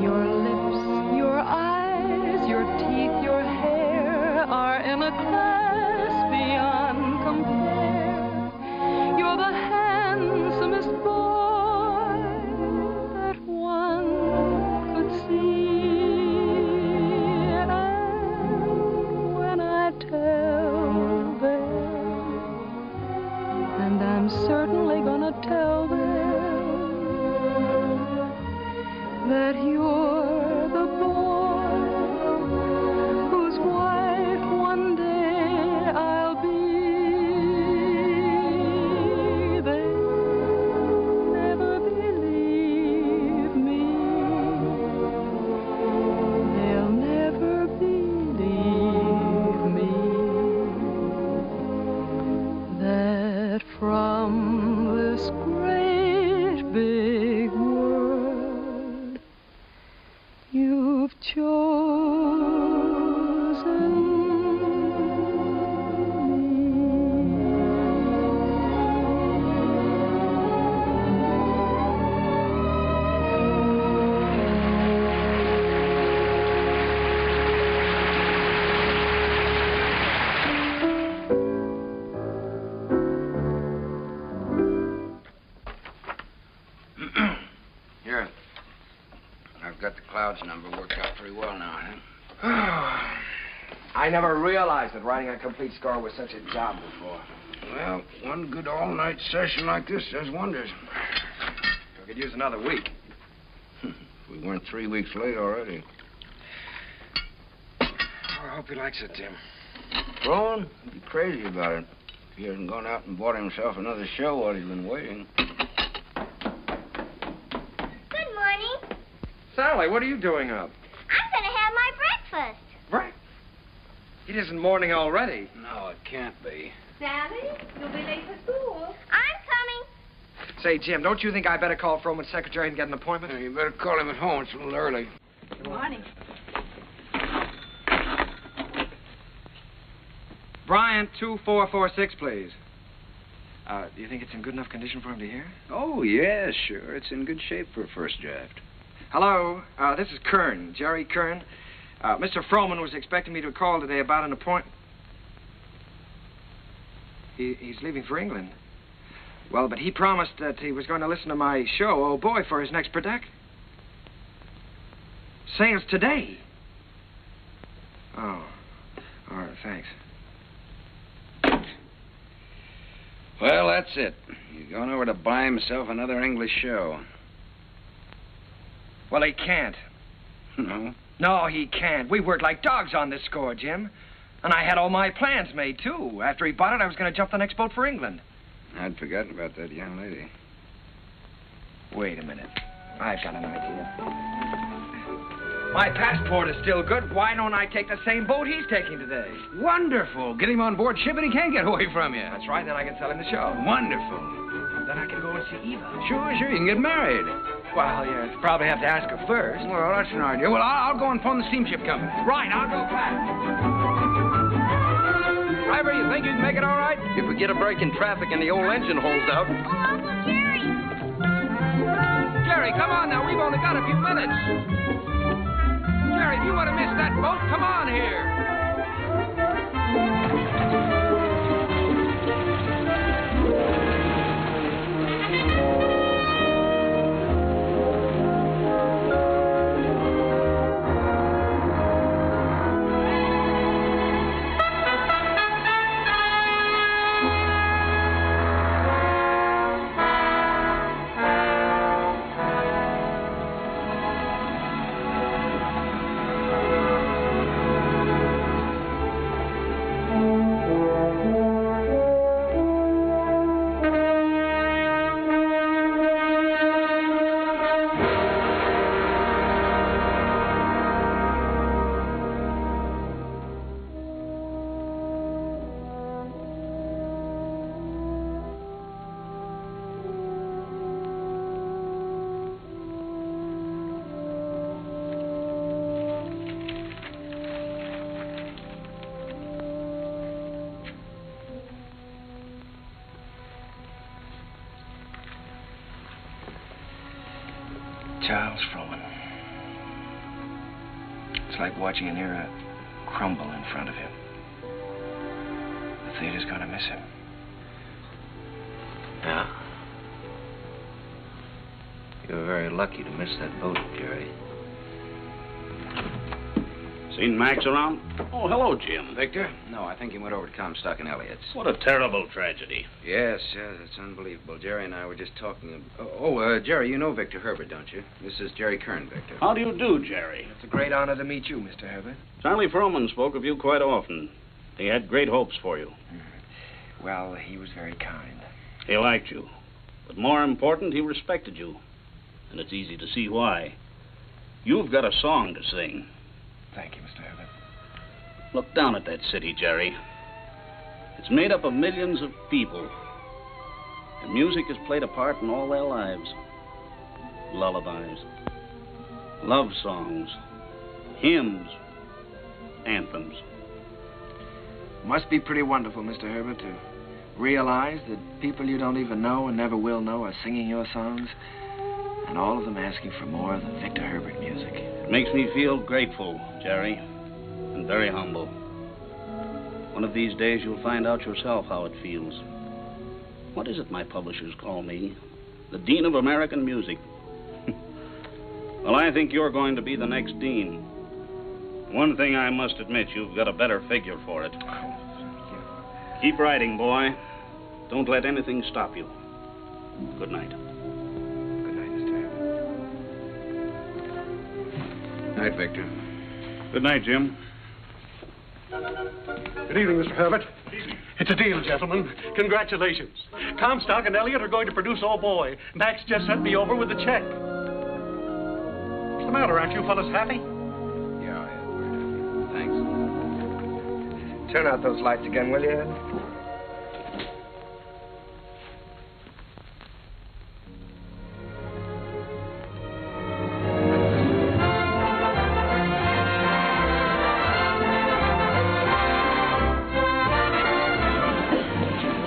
Your lips, your eyes, your teeth, your hair are in a class beyond compare. You're the handsomest boy that one could see. And when I tell them, and I'm certainly gonna tell them, that you're the boy whose wife one day I'll be, from this great big world you've chosen Here. I've got the Clouds number worked out pretty well now, huh? I never realized that writing a complete score was such a job before. Well, one good all-night session like this does wonders. We could use another week. We weren't 3 weeks late already. Oh, I hope he likes it, Tim. Rowan would be crazy about it if he hasn't gone out and bought himself another show while he's been waiting. Good morning. Sally, what are you doing up? I'm going to have my breakfast. Right. It isn't morning already. No, it can't be. Sally, you'll be late for school. I'm coming. Say, Jim, don't you think I better call Frohman's secretary and get an appointment? You better call him at home. It's a little early. Good morning. Bryant, 2446, please. Do you think it's in good enough condition for him to hear? Oh, yeah, sure. It's in good shape for a first draft. Hello, this is Kern, Jerry Kern. Mr. Frohman was expecting me to call today about an appointment. He's leaving for England. Well, but he promised that he was going to listen to my show, Oh Boy, for his next production. Say it's today. Oh, all right, thanks. Well, that's it. He's gone over to buy himself another English show. Well, he can't. No? No, he can't. We worked like dogs on this score, Jim. And I had all my plans made, too. After he bought it, I was going to jump the next boat for England. I'd forgotten about that young lady. Wait a minute. I've got an idea. My passport is still good. Why don't I take the same boat he's taking today? Wonderful. Get him on board ship and he can't get away from you. That's right. Then I can sell him the show. Wonderful. Then I can go and see Eva. Sure. You can get married. Well, you probably have to ask her first. Well, that's an idea. Well, I'll go and phone the steamship company. Right. I'll go back. Driver, you think you can make it all right? If we get a break in traffic and the old engine holds out. Oh, Uncle Jerry. Jerry, come on now. We've only got a few minutes. Jerry, if you want to miss that boat, come on here. Charles Frohman. It's like watching an era crumble in front of him. The theater's gonna miss him. Yeah? You were very lucky to miss that boat, Jerry. Seen Max around? Oh, hello, Jim. Victor? No, I think he went over to Comstock and Elliott's. What a terrible tragedy. Yes, it's unbelievable. Jerry and I were just talking. Jerry, you know Victor Herbert, don't you? This is Jerry Kern, Victor. How do you do, Jerry? It's a great honor to meet you, Mr. Herbert. Charlie Frohman spoke of you quite often. He had great hopes for you. Well, he was very kind. He liked you. But more important, he respected you. And it's easy to see why. You've got a song to sing. Thank you, Mr. Herbert. Look down at that city, Jerry. It's made up of millions of people. And music has played a part in all their lives. Lullabies, love songs, hymns, anthems. Must be pretty wonderful, Mr. Herbert, to realize that people you don't even know and never will know are singing your songs, and all of them asking for more of the Victor Herbert music. It makes me feel grateful, Jerry, and very humble. One of these days you'll find out yourself how it feels. What is it my publishers call me? The Dean of American Music. Well, I think you're going to be the next dean. One thing I must admit, you've got a better figure for it. Keep writing, boy. Don't let anything stop you. Good night. Good night, Mr. Herbert. Night, Victor. Good night, Jim. Good evening, Mr. Herbert. It's a deal, gentlemen. Congratulations. Comstock and Elliott are going to produce Oh Boy. Max just sent me over with the check. What's the matter? Aren't you fellas happy? Yeah, we're happy. Thanks. Turn out those lights again, will you, Ed?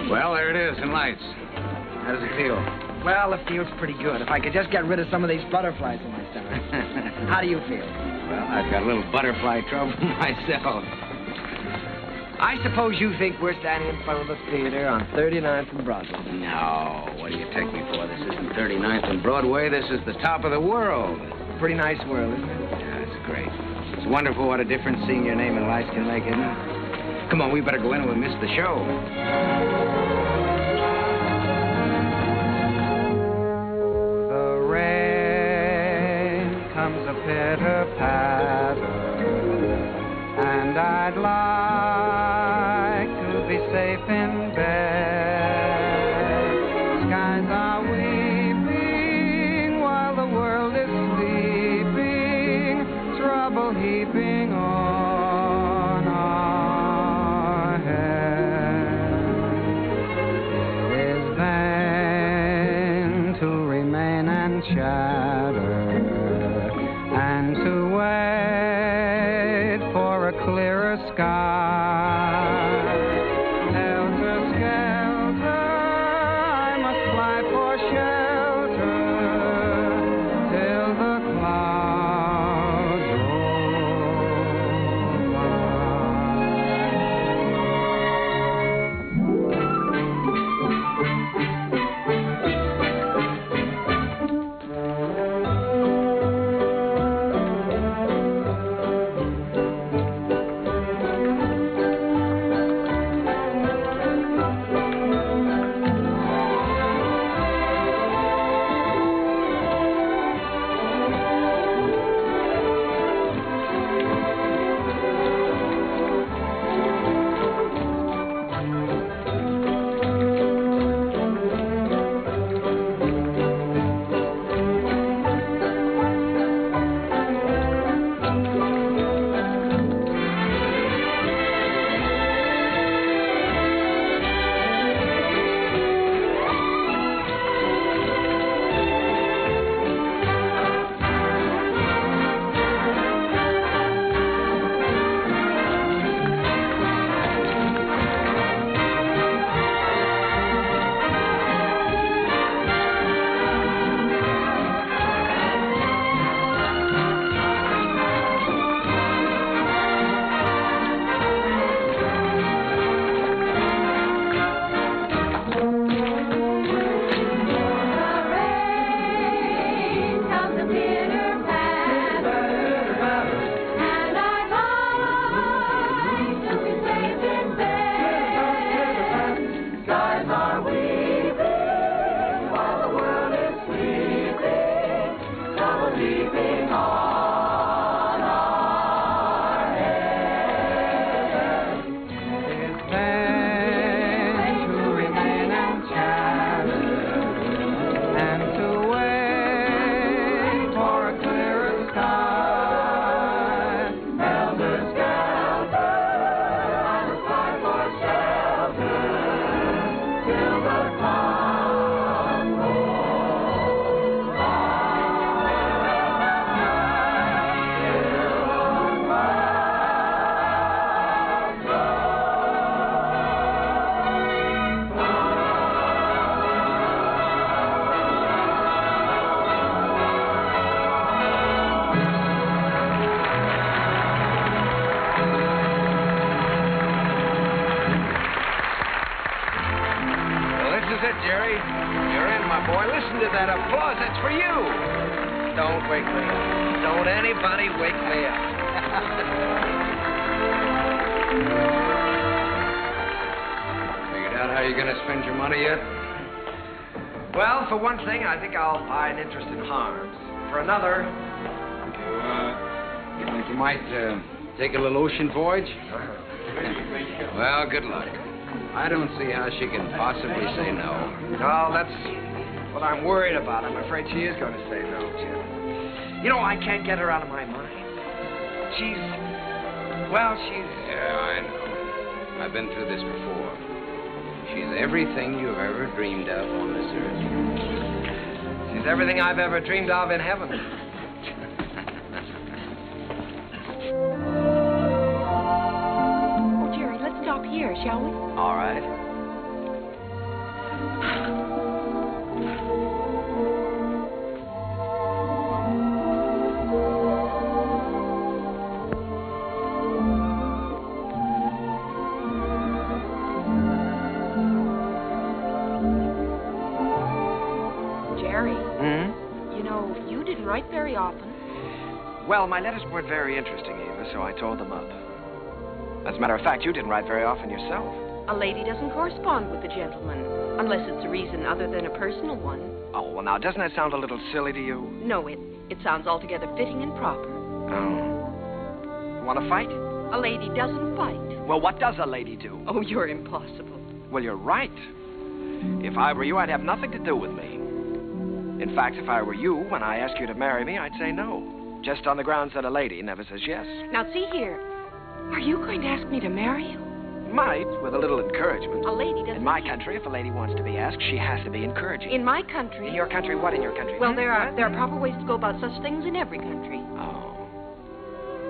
Well, there it is in lights. How does it feel? Well, it feels pretty good. If I could just get rid of some of these butterflies in my stomach. How do you feel? Well, I've got a little butterfly trouble myself. I suppose you think we're standing in front of the theater on 39th and Broadway. No, what do you take me for? This isn't 39th and Broadway. This is the top of the world. Pretty nice world, isn't it? Yeah, it's great. It's wonderful what a difference seeing your name in lights can make, isn't it? Come on, we better go in or we'll miss the show. The rain comes a pitter-patter, and I'd like to be safe in bed. Skies are weeping while the world is sleeping, trouble heaping on our heads. It is vain to remain and chatter, and to wait for a clearer sky. Helter it, Jerry. You're in, my boy. Listen to that applause. That's for you. Don't wake me up. Don't anybody wake me up. Figured out how you're going to spend your money yet? Well, for one thing, I think I'll buy an interest in Harms. For another... You think you might take a little ocean voyage? Well, good luck. I don't see how she can possibly say no. No, that's what I'm worried about. I'm afraid she is going to say no, Jim. You know, I can't get her out of my mind. She's... Yeah, I know. I've been through this before. She's everything you've ever dreamed of on this earth. She's everything I've ever dreamed of in heaven. Oh, Jerry, let's stop here, shall we? All right. Write very often. Well, my letters weren't very interesting, Eva, so I tore them up. As a matter of fact, you didn't write very often yourself. A lady doesn't correspond with a gentleman, unless it's a reason other than a personal one. Oh, well, now, doesn't that sound a little silly to you? No, it sounds altogether fitting and proper. Oh. You want to fight? A lady doesn't fight. Well, what does a lady do? Oh, you're impossible. Well, you're right. If I were you, I'd have nothing to do with me. In fact, if I were you, when I asked you to marry me, I'd say no. Just on the grounds that a lady never says yes. Now, see here. Are you going to ask me to marry you? Might, with a little encouragement. A lady doesn't... In my country, if a lady wants to be asked, she has to be encouraging. In my country... In your country? What in your country? Well, there are proper ways to go about such things in every country. Oh.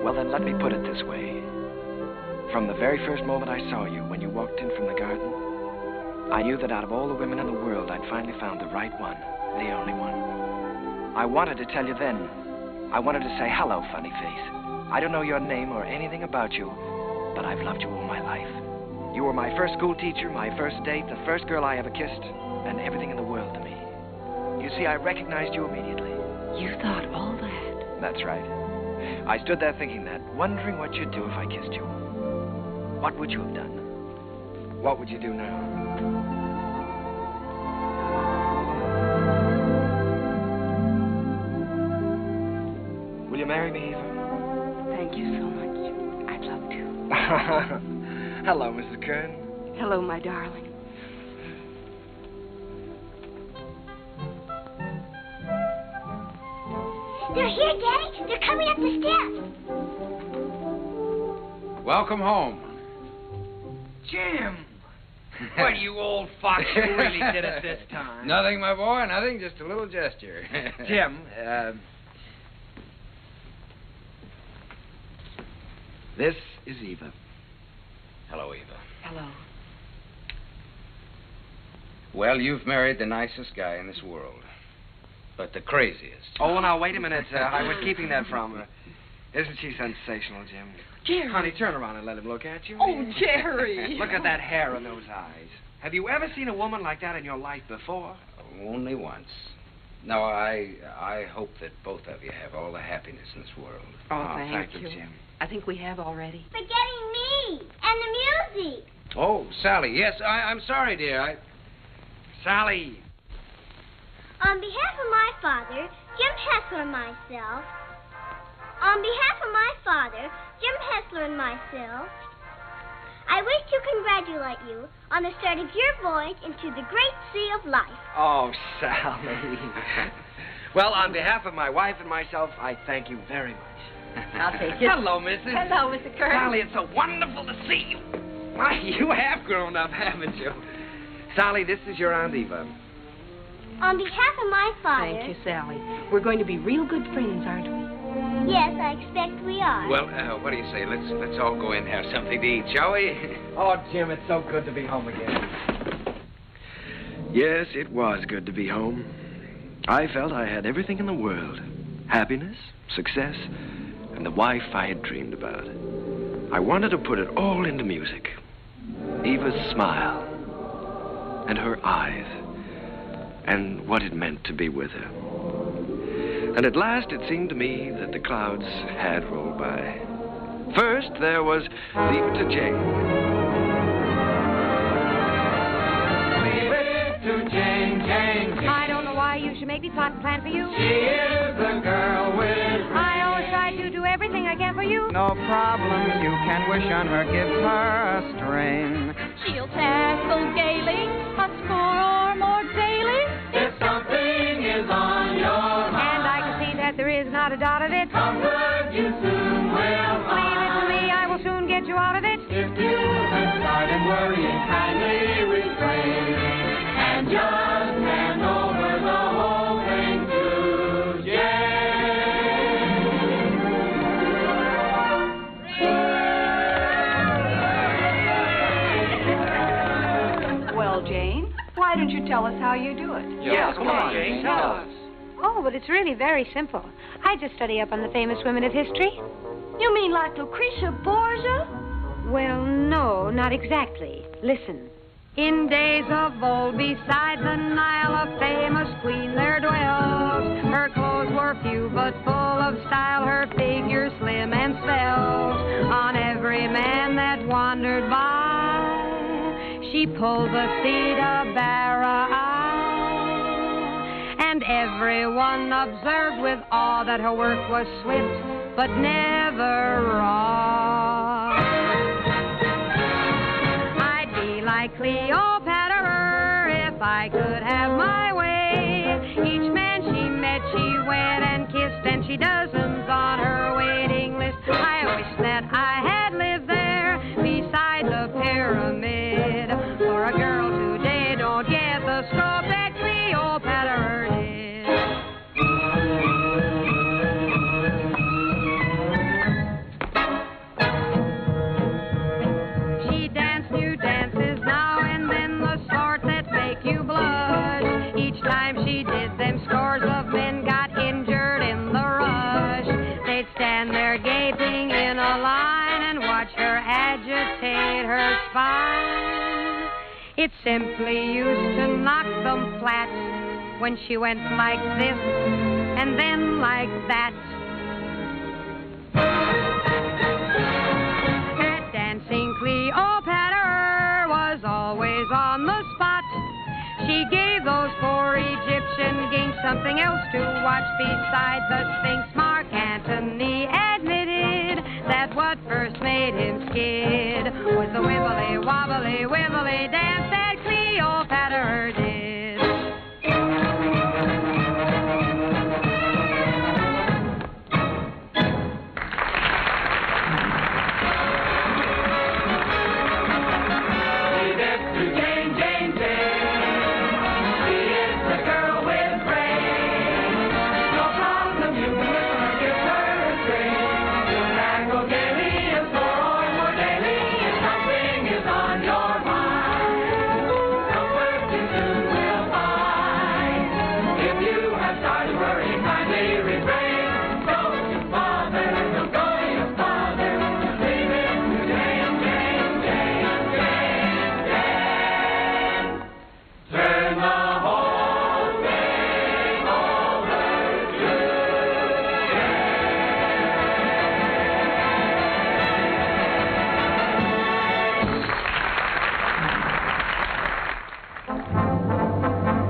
Well, then let me put it this way. From the very first moment I saw you, when you walked in from the garden, I knew that out of all the women in the world, I'd finally found the right one, the only one. I wanted to tell you then. I wanted to say, hello, funny face. I don't know your name or anything about you, but I've loved you all my life. You were my first school teacher, my first date, the first girl I ever kissed, and everything in the world to me. You see, I recognized you immediately. You thought all that? That's right. I stood there thinking that, wondering what you'd do if I kissed you. What would you have done? What would you do now? Will you marry me, Eva? Thank you so much. I'd love to. Hello, Mrs. Kern. Hello, my darling. They're here, Daddy. They're coming up the steps. Welcome home. Jim! What, you old fox, you really did it this time. Nothing, my boy, nothing, just a little gesture. Jim, this is Eva. Hello, Eva. Hello. Well, you've married the nicest guy in this world, but the craziest. Oh, now, wait a minute. I was keeping that from her. Isn't she sensational, Jim? Jerry. Honey, turn around and let him look at you. Oh, Jerry. Look at that hair and those eyes. Have you ever seen a woman like that in your life before? Only once. No, I hope that both of you have all the happiness in this world. Oh, thank you, you, Jim. I think we have already. Forgetting me and the music. Oh, Sally, yes, I'm sorry, dear. Sally. On behalf of my father, Jim Hessler and myself. On behalf of my father, Jim Hessler and myself, I wish to congratulate you on the start of your voyage into the great sea of life. Oh, Sally. Well, on behalf of my wife and myself, I thank you very much. I'll take it. Hello, Mrs. Hello, Mr. Kern. Sally, it's so wonderful to see you. Why, you have grown up, haven't you? Sally, this is your Aunt Eva. On behalf of my father... Thank you, Sally. We're going to be real good friends, aren't we? Yes, I expect we are. Well, what do you say? Let's all go in and have something to eat, shall we? Oh, Jim, it's so good to be home again. Yes, it was good to be home. I felt I had everything in the world. Happiness, success, and the wife I had dreamed about. I wanted to put it all into music. Eva's smile, and her eyes, and what it meant to be with her. And at last it seemed to me that the clouds had rolled by. First, there was Leave It to Jane. Leave it to Jane, Jane, Jane. I don't know why you should make me plot and plan for you. She is the girl with... I always try to do everything I can for you. No problem, you can wish on her, gives her a string. She'll tackle gaily, a score or more daily. If something is on your mind, and I can see that there is not a dot of it. comfort you soon will find. Leave it to me, I will soon get you out of it. If you have started worrying, kindly refrain and just hand over the whole thing to Jane. Well, Jane, why don't you tell us how you do it? Yes, come on, Jane, tell us. Oh, but it's really very simple. I just study up on the famous women of history. You mean like Lucretia Borgia? Well, no, not exactly. Listen. In days of old, beside the Nile, a famous queen there dwelt. Her clothes were few, but full of style, her figure slim and svelte. On every man that wandered by, she pulled the seat of Bara. And everyone observed with awe that her work was swift, but never raw. I'd be like Cleopatra if I could have my way. Each man she met, she wed and kissed, and she dozens on her waiting list. I wish that I had lived there beside the pyramid. For a girl today don't get the scope that Cleopatra did. She danced new dances now and then, the sort that make you blush. Each time she did them, scores of men got injured in the rush. They'd stand there gaping in a line and watch her agitate her spine. It simply used to knock them flat when she went like this and then like that. That dancing Cleopatra was always on the spot. She gave those poor Egyptian kings something else to watch besides the Sphinx. Mark Antony admitted that what first made him skid was the wibbly wobbly wibbly dance that Cleopatra did.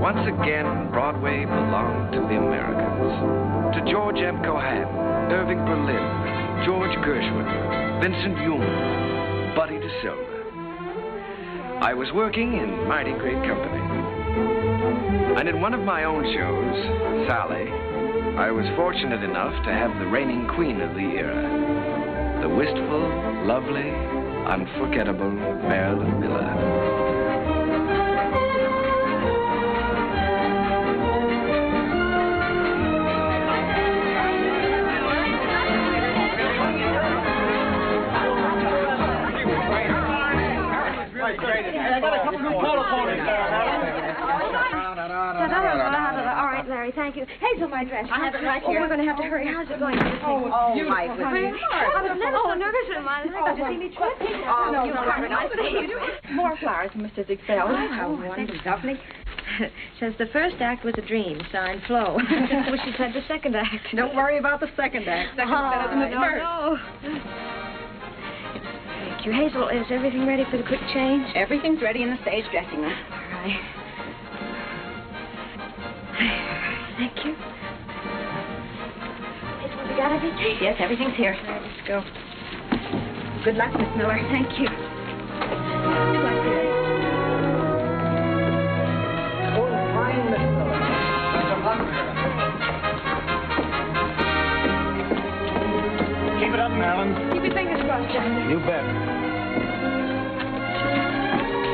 Once again, Broadway belonged to the Americans. To George M. Cohan, Irving Berlin, George Gershwin, Vincent Yoon, Buddy DeSilva. I was working in mighty great company. And in one of my own shows, Sally, I was fortunate enough to have the reigning queen of the era, the wistful, lovely, unforgettable Marilyn Miller. I got a couple new polo ponies. All right, Larry, thank you. Hazel, my dress. I have it right here. We're going to have to hurry. How's it going? Oh, my goodness. I was never so nervous in my life to see me trip. Oh, you are nice. More flowers from Mr. Ziegfeld. Oh, how wonderful. Says the first act was a dream, signed Flo. Well, she said the second act. Don't worry about the second act. Second's better than the first. No. Thank you. Hazel, is everything ready for the quick change? Everything's ready in the stage dressing room. All right. Thank you. Hazel, we got everything? Yes, everything's here. All right, let's go. Good luck, Miss Miller. Thank you. Good luck, dear. Oh, fine, Miss Miller. That's a lot better. Keep it up, Marilyn. Keep your fingers crossed, John. You bet.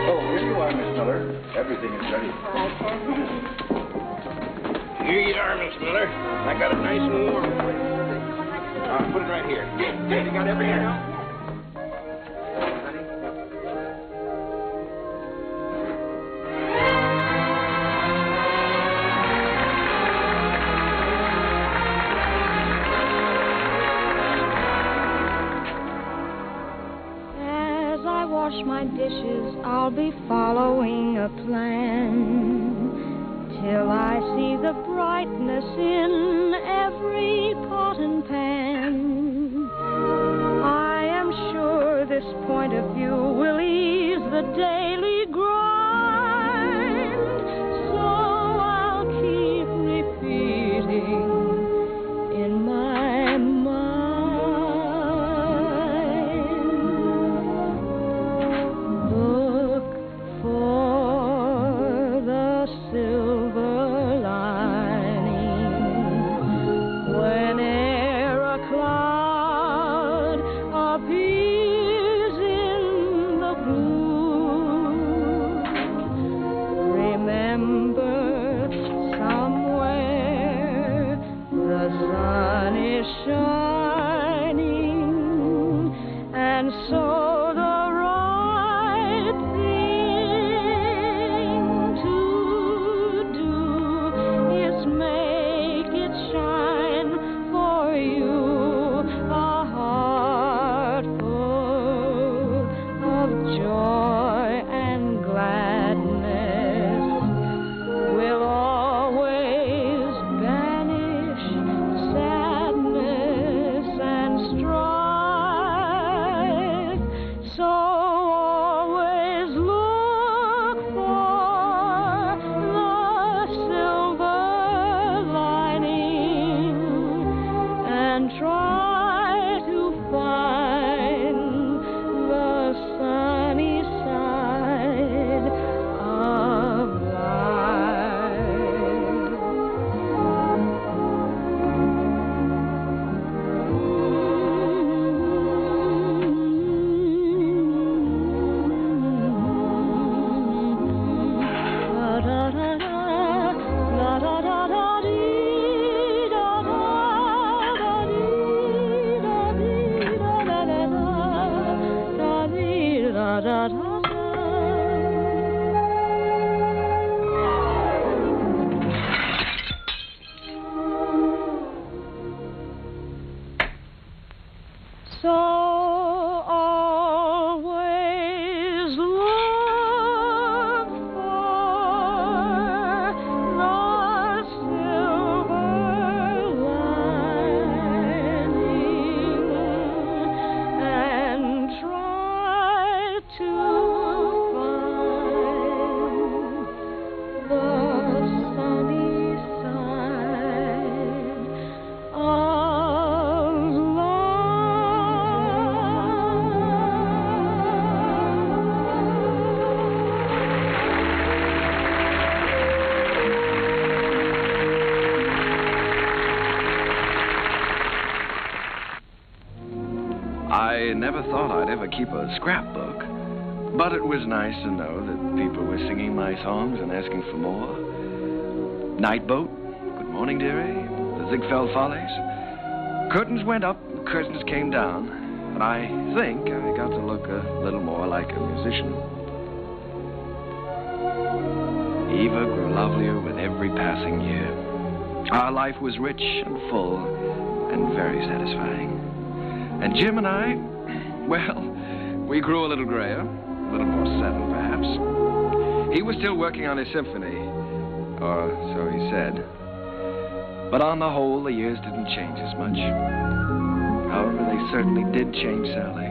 Oh, here you are, Miss Miller. Everything is ready. All right, Kathy. Here you are, Miss Miller. I got it nice and warm for you. Put it right here. You got everything now? As I wash my dishes, I'll be following a plan. Till I see the brightness in every pot and pan. I am sure this point of view will ease the daily grind. So I'll keep repeating in my mind. Look for the silver appears in the blue. Remember, somewhere the sun is shining, and so the right thing to do is make it shine for you. Joy and gladness will always banish sadness and strife. So always look for the silver lining and try to find the sunny side of So always look for the silver lining and try to find the sunny side of I never thought I'd ever keep a scrapbook, but it was nice to know that people were singing my songs and asking for more. Night Boat, Good Morning Dearie, The Ziegfeld Follies. Curtains went up, curtains came down, and I think I got to look a little more like a musician. Eva grew lovelier with every passing year. Our life was rich and full and very satisfying. And Jim and I, well, we grew a little grayer, a little more settled, perhaps. He was still working on his symphony, Or so he said. But on the whole, the years didn't change as much. However, they certainly did change Sally.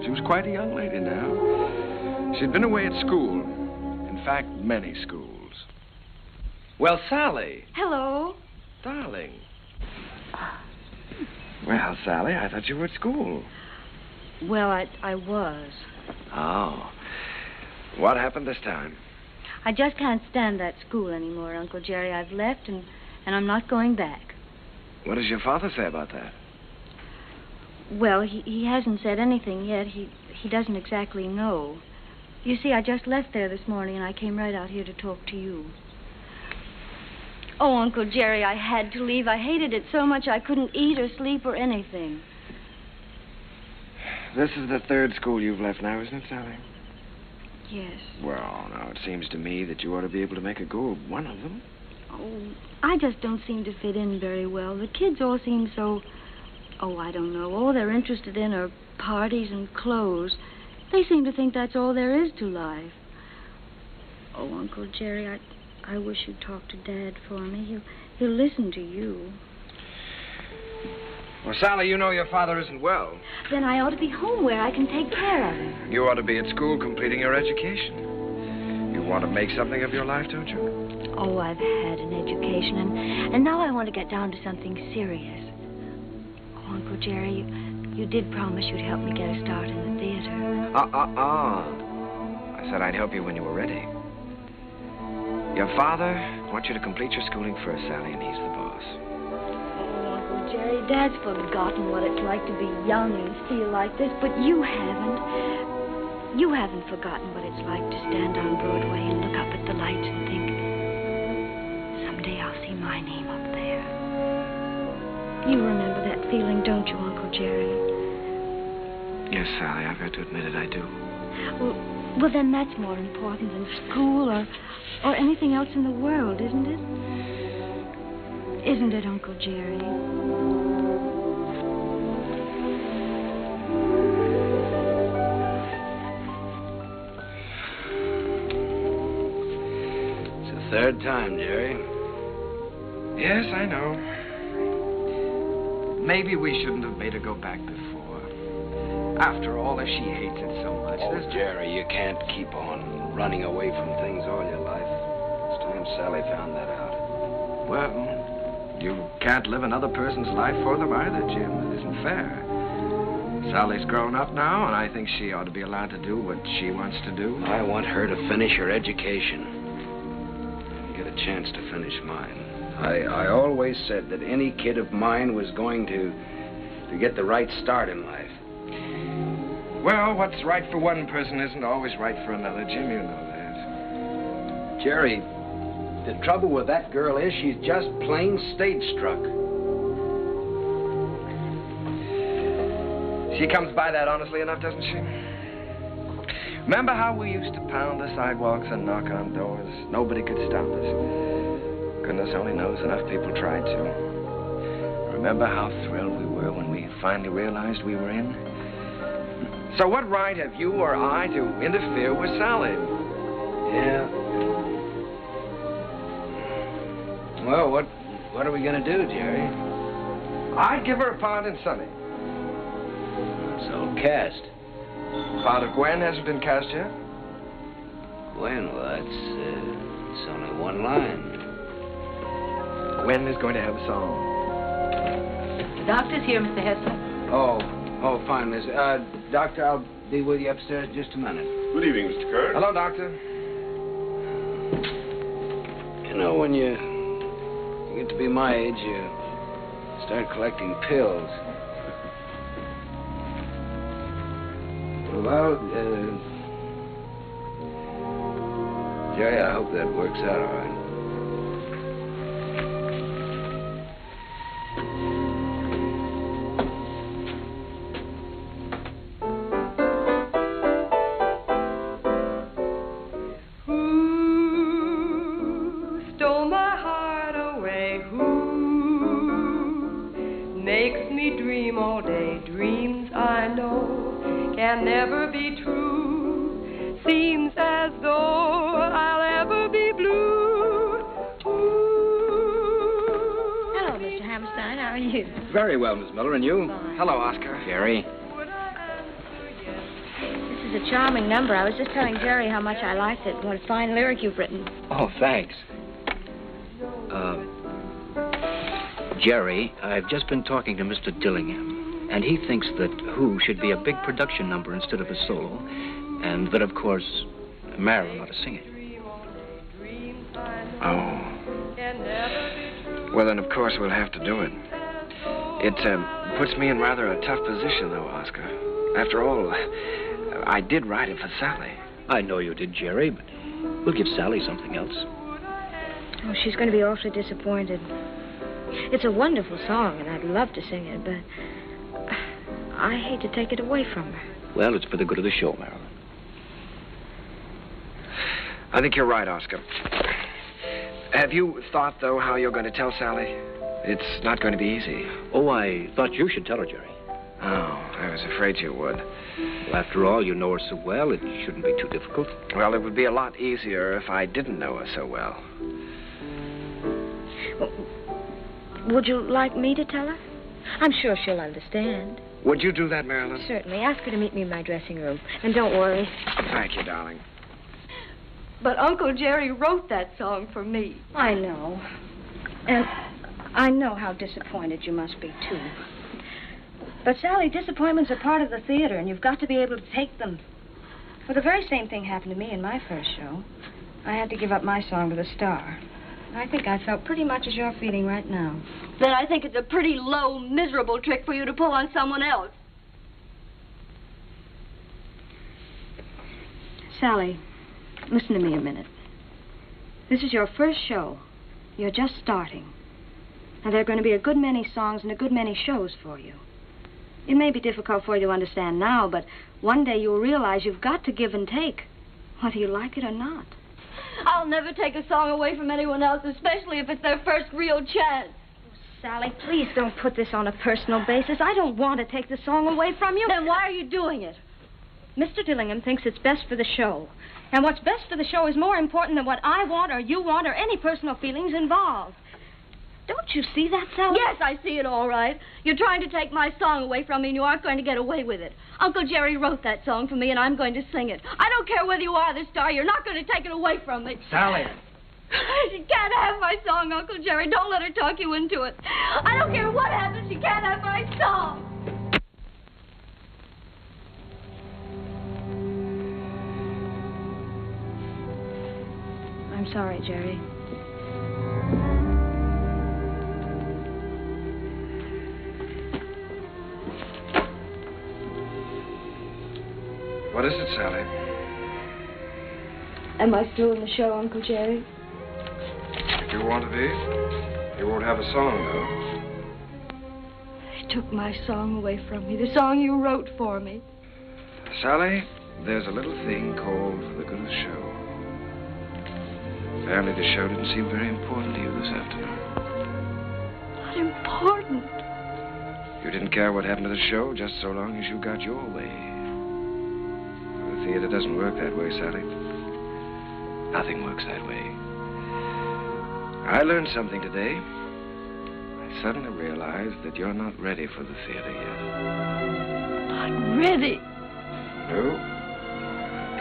She was quite a young lady now. She'd been away at school. In fact, many schools. Well, Sally. Hello. Darling. Well, Sally, I thought you were at school. Well, I was. Oh. What happened this time? I just can't stand that school anymore, Uncle Jerry. I've left, and I'm not going back. What does your father say about that? Well, he hasn't said anything yet. He doesn't exactly know. You see, I just left there this morning, and I came right out here to talk to you. Oh, Uncle Jerry, I had to leave. I hated it so much I couldn't eat or sleep or anything. This is the third school you've left now, isn't it, Sally? Yes. Well, now, it seems to me that you ought to be able to make a go of one of them. Oh, I just don't seem to fit in very well. The kids all seem so... Oh, I don't know. All they're interested in are parties and clothes. They seem to think that's all there is to life. Oh, Uncle Jerry, I wish you'd talk to Dad for me. He'll listen to you. Well, Sally, you know your father isn't well. Then I ought to be home where I can take care of him. You ought to be at school completing your education. You want to make something of your life, don't you? Oh, I've had an education, and now I want to get down to something serious. Oh, Uncle Jerry, you did promise you'd help me get a start in the theater. I said I'd help you when you were ready. Your father wants you to complete your schooling first, Sally, and he's the boss. Jerry, Dad's forgotten what it's like to be young and feel like this, but you haven't. You haven't forgotten what it's like to stand on Broadway and look up at the lights and think, someday I'll see my name up there. You remember that feeling, don't you, Uncle Jerry? Yes, Sally, I've got to admit it, I do. Well, then that's more important than school or anything else in the world, isn't it? Isn't it, Uncle Jerry? It's the third time, Jerry. Yes, I know. Maybe we shouldn't have made her go back before. After all, if she hates it so much... Oh, Jerry, you can't keep on running away from things all your life. It's time Sally found that out. Well... You can't live another person's life for them either, Jim. It isn't fair. Sally's grown up now, and I think she ought to be allowed to do what she wants to do. I want her to finish her education and get a chance to finish mine. I always said that any kid of mine was going to get the right start in life. Well, what's right for one person isn't always right for another, Jim. You know that. Jerry... The trouble with that girl is she's just plain stage-struck. She comes by that honestly enough, doesn't she? Remember how we used to pound the sidewalks and knock on doors? Nobody could stop us. Goodness only knows enough people tried to. Remember how thrilled we were when we finally realized we were in? So what right have you or I to interfere with Sally? Yeah. Well, what are we going to do, Jerry? I'd give her a part in Sonny. So cast. Part of Gwen hasn't been cast yet? Gwen, well, it's only one line. Gwen is going to have a song. The doctor's here, Mr. Heflin. Oh, fine, miss. Doctor, I'll be with you upstairs in just a minute. Good evening, Mr. Kern. Hello, Doctor. You know, when you get to be my age, you start collecting pills. Well, Jerry, I hope that works out all right. Never be true. Seems as though I'll ever be blue. you? Very well, Miss Miller, and you? Fine. Hello, Oscar. Jerry. This is a charming number. I was just telling Jerry how much I liked it. What a fine lyric you've written. Oh, thanks. Jerry, I've just been talking to Mr. Dillingham, and he thinks that Who should be a big production number instead of a solo, and that, of course, Marilyn ought to sing it. Oh. Well, then, of course, we'll have to do it. It puts me in rather a tough position, though, Oscar. After all, I did write it for Sally. I know you did, Jerry, but we'll give Sally something else. Oh, she's going to be awfully disappointed. It's a wonderful song, and I'd love to sing it, but I hate to take it away from her. Well, it's for the good of the show, Marilyn. I think you're right, Oscar. Have you thought, though, how you're going to tell Sally? It's not going to be easy. Oh, I thought you should tell her, Jerry. Oh, I was afraid you would. Well, after all, you know her so well, it shouldn't be too difficult. Well, it would be a lot easier if I didn't know her so well. Would you like me to tell her? I'm sure she'll understand. Would you do that, Marilyn? Certainly. Ask her to meet me in my dressing room. And don't worry. Thank you, darling. But Uncle Jerry wrote that song for me. I know. And I know how disappointed you must be, too. But, Sally, disappointments are part of the theater, and you've got to be able to take them. Well, the very same thing happened to me in my first show. I had to give up my song to the star. I think I felt pretty much as you're feeling right now. Then I think it's a pretty low, miserable trick for you to pull on someone else. Sally, listen to me a minute. This is your first show. You're just starting. Now, there are going to be a good many songs and a good many shows for you. It may be difficult for you to understand now, but one day you'll realize you've got to give and take, whether you like it or not. I'll never take a song away from anyone else, especially if it's their first real chance. Sally, please don't put this on a personal basis. I don't want to take the song away from you. Then why are you doing it? Mr. Dillingham thinks it's best for the show. And what's best for the show is more important than what I want or you want or any personal feelings involved. Don't you see that, Sally? Yes, I see it all right. You're trying to take my song away from me, and you aren't going to get away with it. Uncle Jerry wrote that song for me, and I'm going to sing it. I don't care whether you are the star. You're not going to take it away from me. Sally. She can't have my song, Uncle Jerry. Don't let her talk you into it. I don't care what happens. She can't have my song. I'm sorry, Jerry. What is it, Sally? Am I still in the show, Uncle Jerry? If you want to be. You won't have a song, though. They took my song away from me, the song you wrote for me. Sally, there's a little thing called the good of the show. Apparently the show didn't seem very important to you this afternoon. Not important? You didn't care what happened to the show just so long as you got your way. The theater doesn't work that way, Sally. Nothing works that way. I learned something today. I suddenly realized that you're not ready for the theater yet. Not ready? No.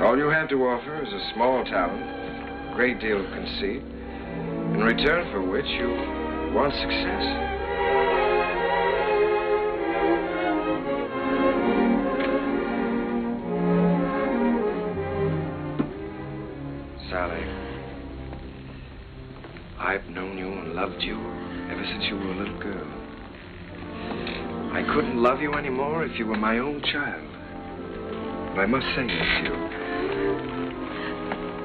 All you have to offer is a small talent, a great deal of conceit, in return for which you want success. Sally, I've known you and loved you ever since you were a little girl. I couldn't love you anymore if you were my own child. But I must say this to you.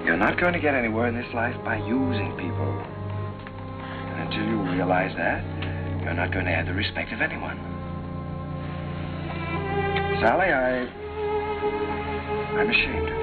You're not going to get anywhere in this life by using people. And until you realize that, you're not going to have the respect of anyone. Sally, I'm ashamed of you.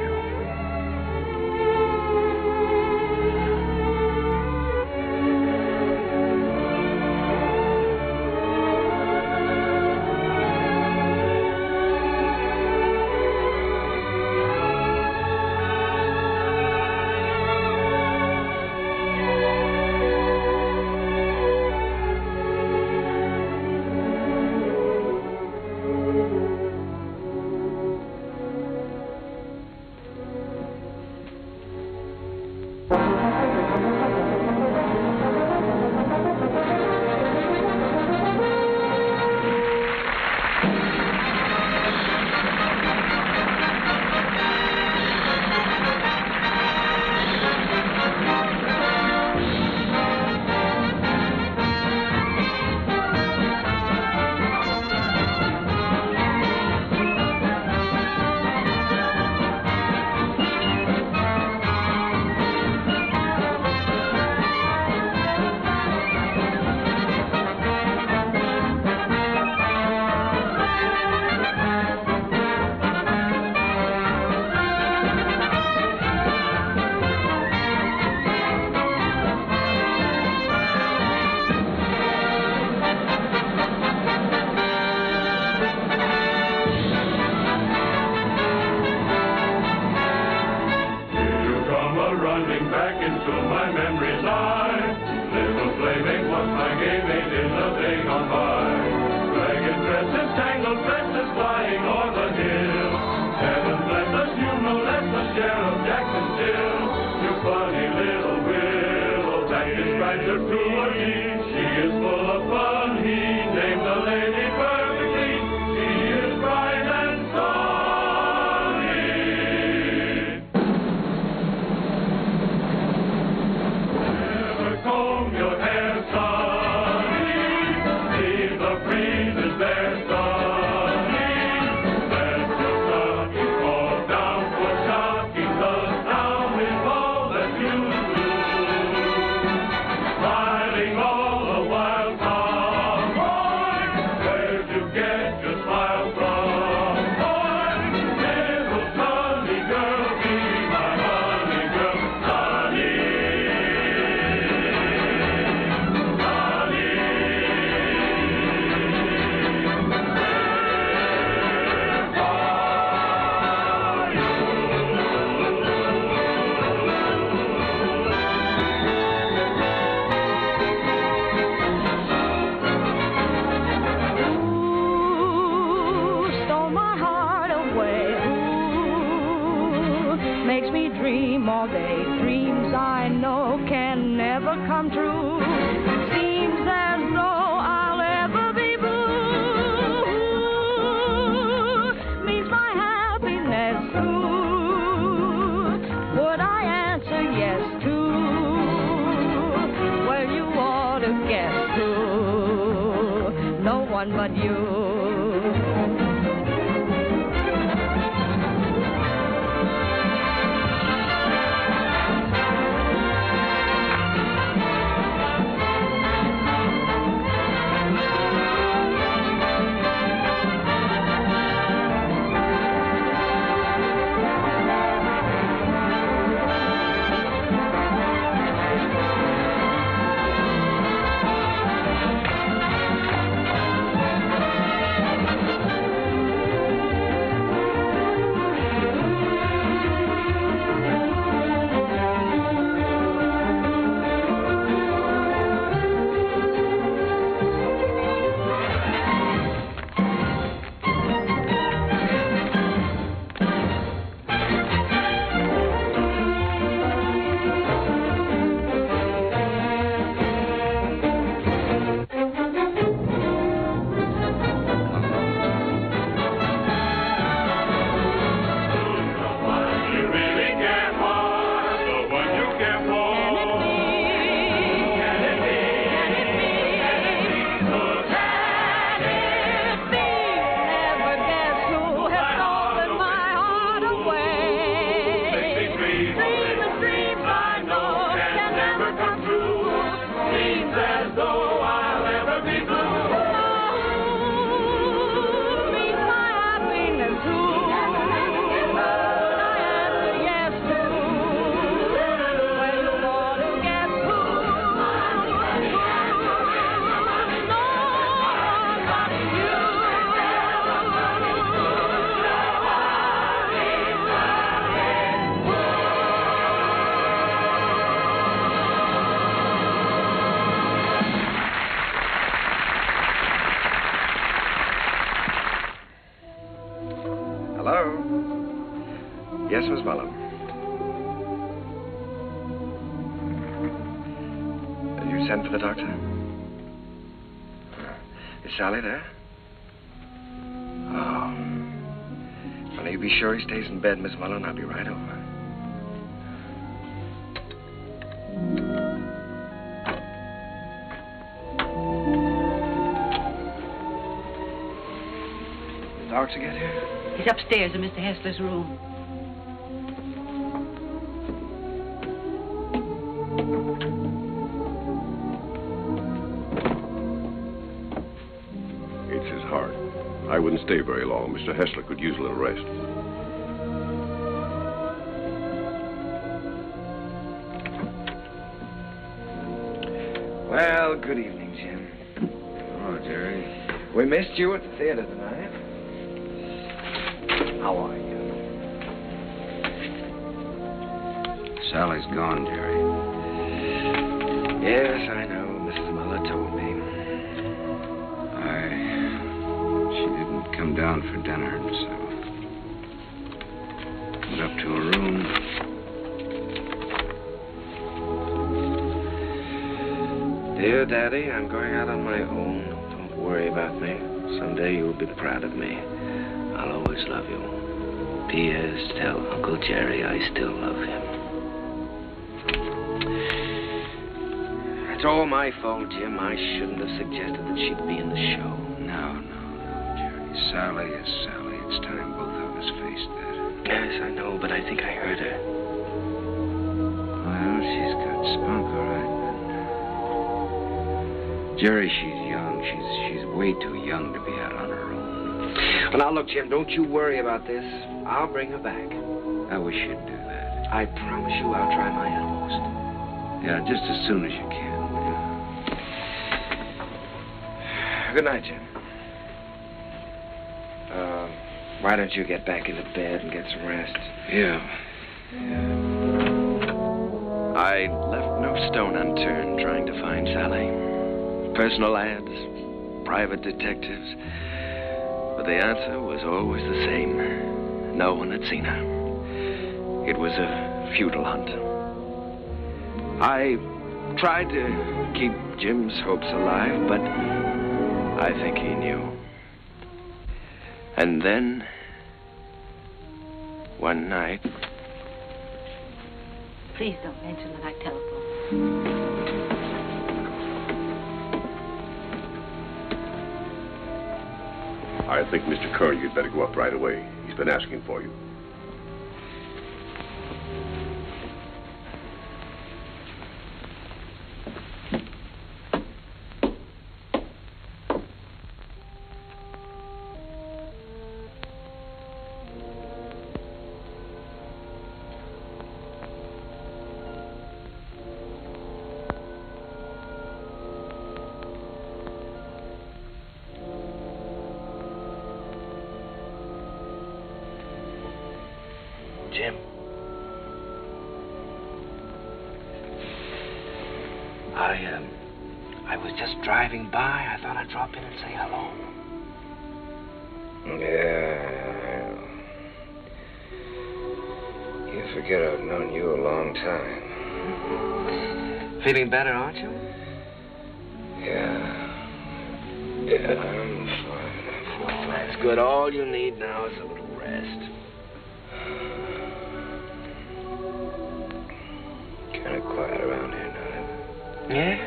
Looking back into my memories, little playmate was my game mate in the day gone by. Ragged dresses, tangled tresses, flying o'er the hill. Heaven bless us, you no less the Sheriff Jackson still. You funny little willow that describes her to a T. She is full of fun, he named the lady perfectly. She is bright and sunny. Never comb your hair, sonny. Leave the breezes there, sonny. Let your stockings fall down for shocking. The sound is all that you do. Smiling all the while, cowboy. Where'd you get your smile from, boy? Little sunny girl, be my honey girl, sunny. Ooh, stole my heart away. Ooh, makes me dream all day. Dreams I know can never come true. Seems as though I'll ever be blue. Means my happiness too. Would I answer yes to? Well, you ought to guess who. No one but you. You really care for the one you care for. Can it be? Who can it be? Never guess who has stolen my heart away. Makes me dream of dreams I know can never come true. Seems as though I'll ever be blue. Means my happiness too. I answer yes to. Well, you ought to guess who. No one but you. Hello? Yes, Miss Mullen. You sent for the doctor? Is Sally there? Oh. Well, you be sure he stays in bed, Miss Mullen. I'll be right over. The doctor get here? He's upstairs in Mr. Hessler's room. It's his heart. I wouldn't stay very long. Mr. Hessler could use a little rest. Well, good evening, Jim. Oh, Jerry. We missed you at the theater tonight. How are you? Sally's gone, Jerry. Yes, I know. Mrs. Muller told me. She didn't come down for dinner, so went up to her room. Dear Daddy, I'm going out on my own. Don't worry about me. Someday you'll be proud of me. I'll always love you. P.S. Tell Uncle Jerry I still love him. It's all my fault, Jim. I shouldn't have suggested that she'd be in the show. No, Jerry. Sally is Sally. It's time both of us faced that. Yes, I know, but I think I heard her. Well, she's got spunk, all right. Jerry, she's young. She's way too young to be out on her own. Well, now, look, Jim, don't you worry about this. I'll bring her back. I wish you'd do that. I promise you I'll try my utmost. Yeah, just as soon as you can. Good night, Jim. Why don't you get back into bed and get some rest? Yeah. I left no stone unturned trying to find Sally. Personal ads, private detectives. But the answer was always the same. No one had seen her. It was a futile hunt. I tried to keep Jim's hopes alive, but I think he knew. And then, one night... Please don't mention that I telephoned. I think, Mr. Kern, you'd better go up right away. He's been asking for you. Jim. I was just driving by. I thought I'd drop in and say hello. Yeah. You forget I've known you a long time. Feeling better, aren't you? Yeah, I'm fine. Oh, that's good. All you need now is a little rest. Kind of quiet around here now. Yes,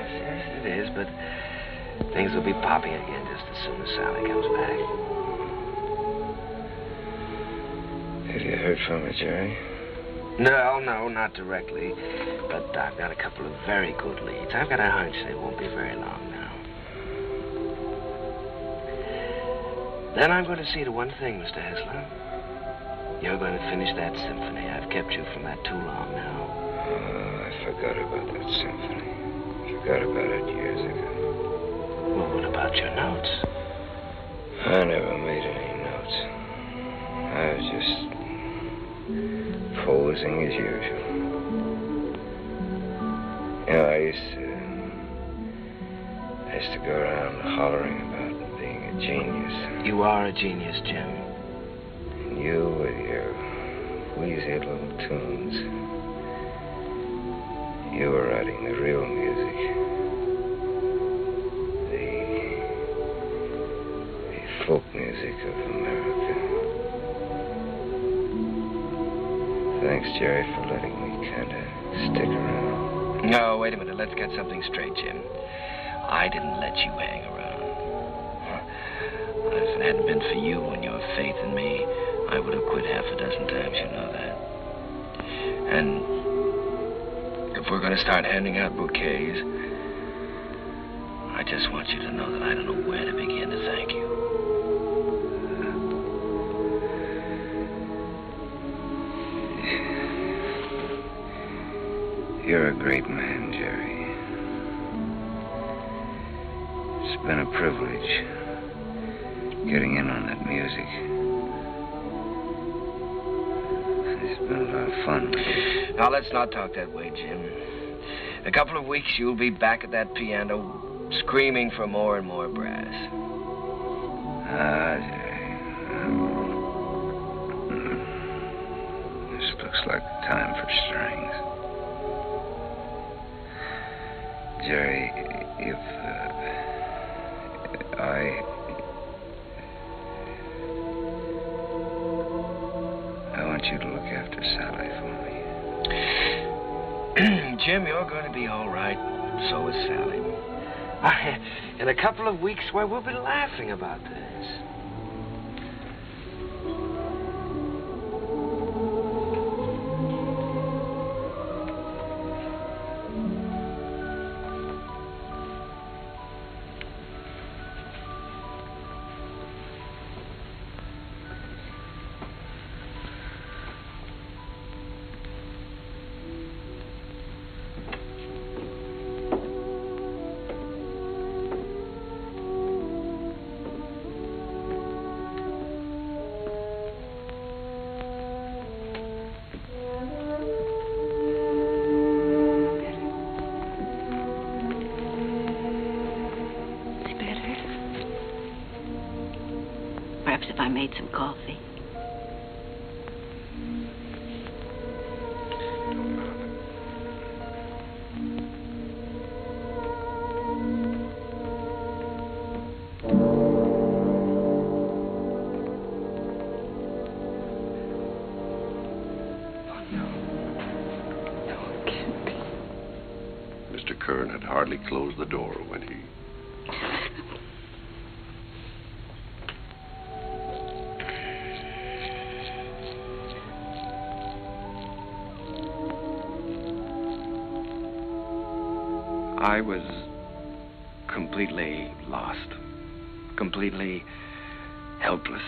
it is, but things will be popping again just as soon as Sally comes back. Have you heard from her, Jerry? No, not directly. But I've got a couple of very good leads. I've got a hunch they won't be very long now. Then I'm going to see to one thing, Mr. Hessler. You're going to finish that symphony. I've kept you from that too long now. I forgot about that symphony. Forgot about it years ago. Well, what about your notes? I never made any notes. I was just posing as usual. You know, I used to go around hollering about being a genius. You are a genius, Jim. And you with your wheezy little tunes. You were writing the real music. The folk music of America. Thanks, Jerry, for letting me kind of stick around. No, wait a minute. Let's get something straight, Jim. I didn't let you hang around. If it hadn't been for you and your faith in me, I would have quit half a dozen times, you know that. And if we're going to start handing out bouquets, I just want you to know that I don't know where to begin to thank you. You're a great man, Jerry. It's been a privilege getting in on that music. It's Fun. Now, let's not talk that way, Jim. In a couple of weeks, you'll be back at that piano, screaming for more and more brass. This looks like the time for strings. Jerry, if I want you to look after Sally for me. Jim, you're going to be all right. So is Sally. In a couple of weeks, why, we'll be laughing about this. Some coffee. Mr. Kern had hardly closed the door when he... I was completely lost, completely helpless.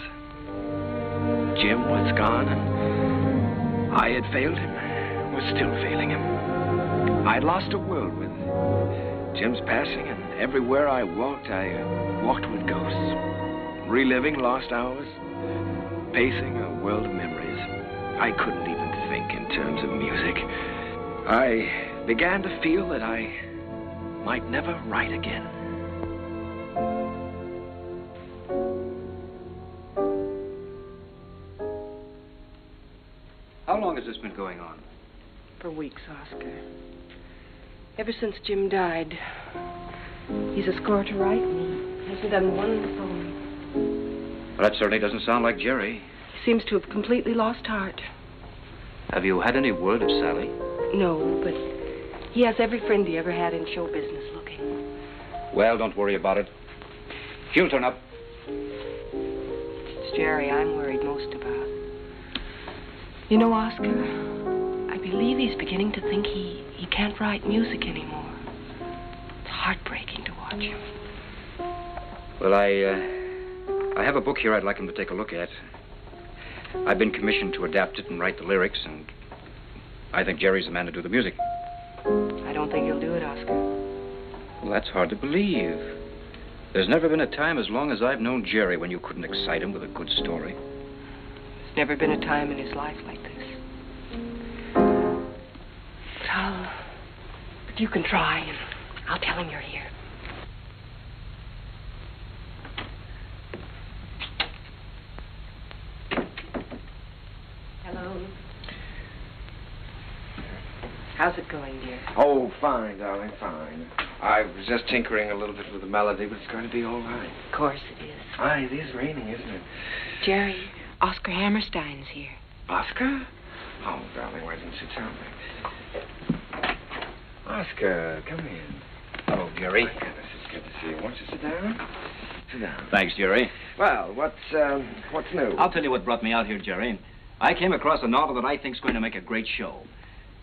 Jim was gone, and I had failed him, was still failing him. I'd lost a world with Jim's passing, and everywhere I walked with ghosts, reliving lost hours, pacing a world of memories. I couldn't even think in terms of music. I began to feel that I might never write again. How long has this been going on? For weeks, Oscar. Ever since Jim died. He's a score to write me. Hasn't done one song. Well, that certainly doesn't sound like Jerry. He seems to have completely lost heart. Have you had any word of Sally? No, but he has every friend he ever had in show business looking. Well, don't worry about it. She'll turn up. It's Jerry I'm worried most about. You know, Oscar, I believe he's beginning to think he can't write music anymore. It's heartbreaking to watch him. Well, I have a book here I'd like him to take a look at. I've been commissioned to adapt it and write the lyrics, and I think Jerry's the man to do the music. I don't think he'll do it, Oscar. Well, that's hard to believe. There's never been a time as long as I've known Jerry when you couldn't excite him with a good story. There's never been a time in his life like this. But you can try, and I'll tell him you're here. Hello. How's it going, dear? Oh, fine, darling, fine. I was just tinkering a little bit with the melody, but it's going to be all right. Of course it is. Aye, it is raining, isn't it? Jerry, Oscar Hammerstein's here. Oscar? Oh, darling, why didn't you tell me? Oscar, come in. Hello, Jerry. My goodness, it's good to see you. Won't you sit down? Sit down. Thanks, Jerry. Well, what's new? I'll tell you what brought me out here, Jerry. I came across a novel that I think's going to make a great show.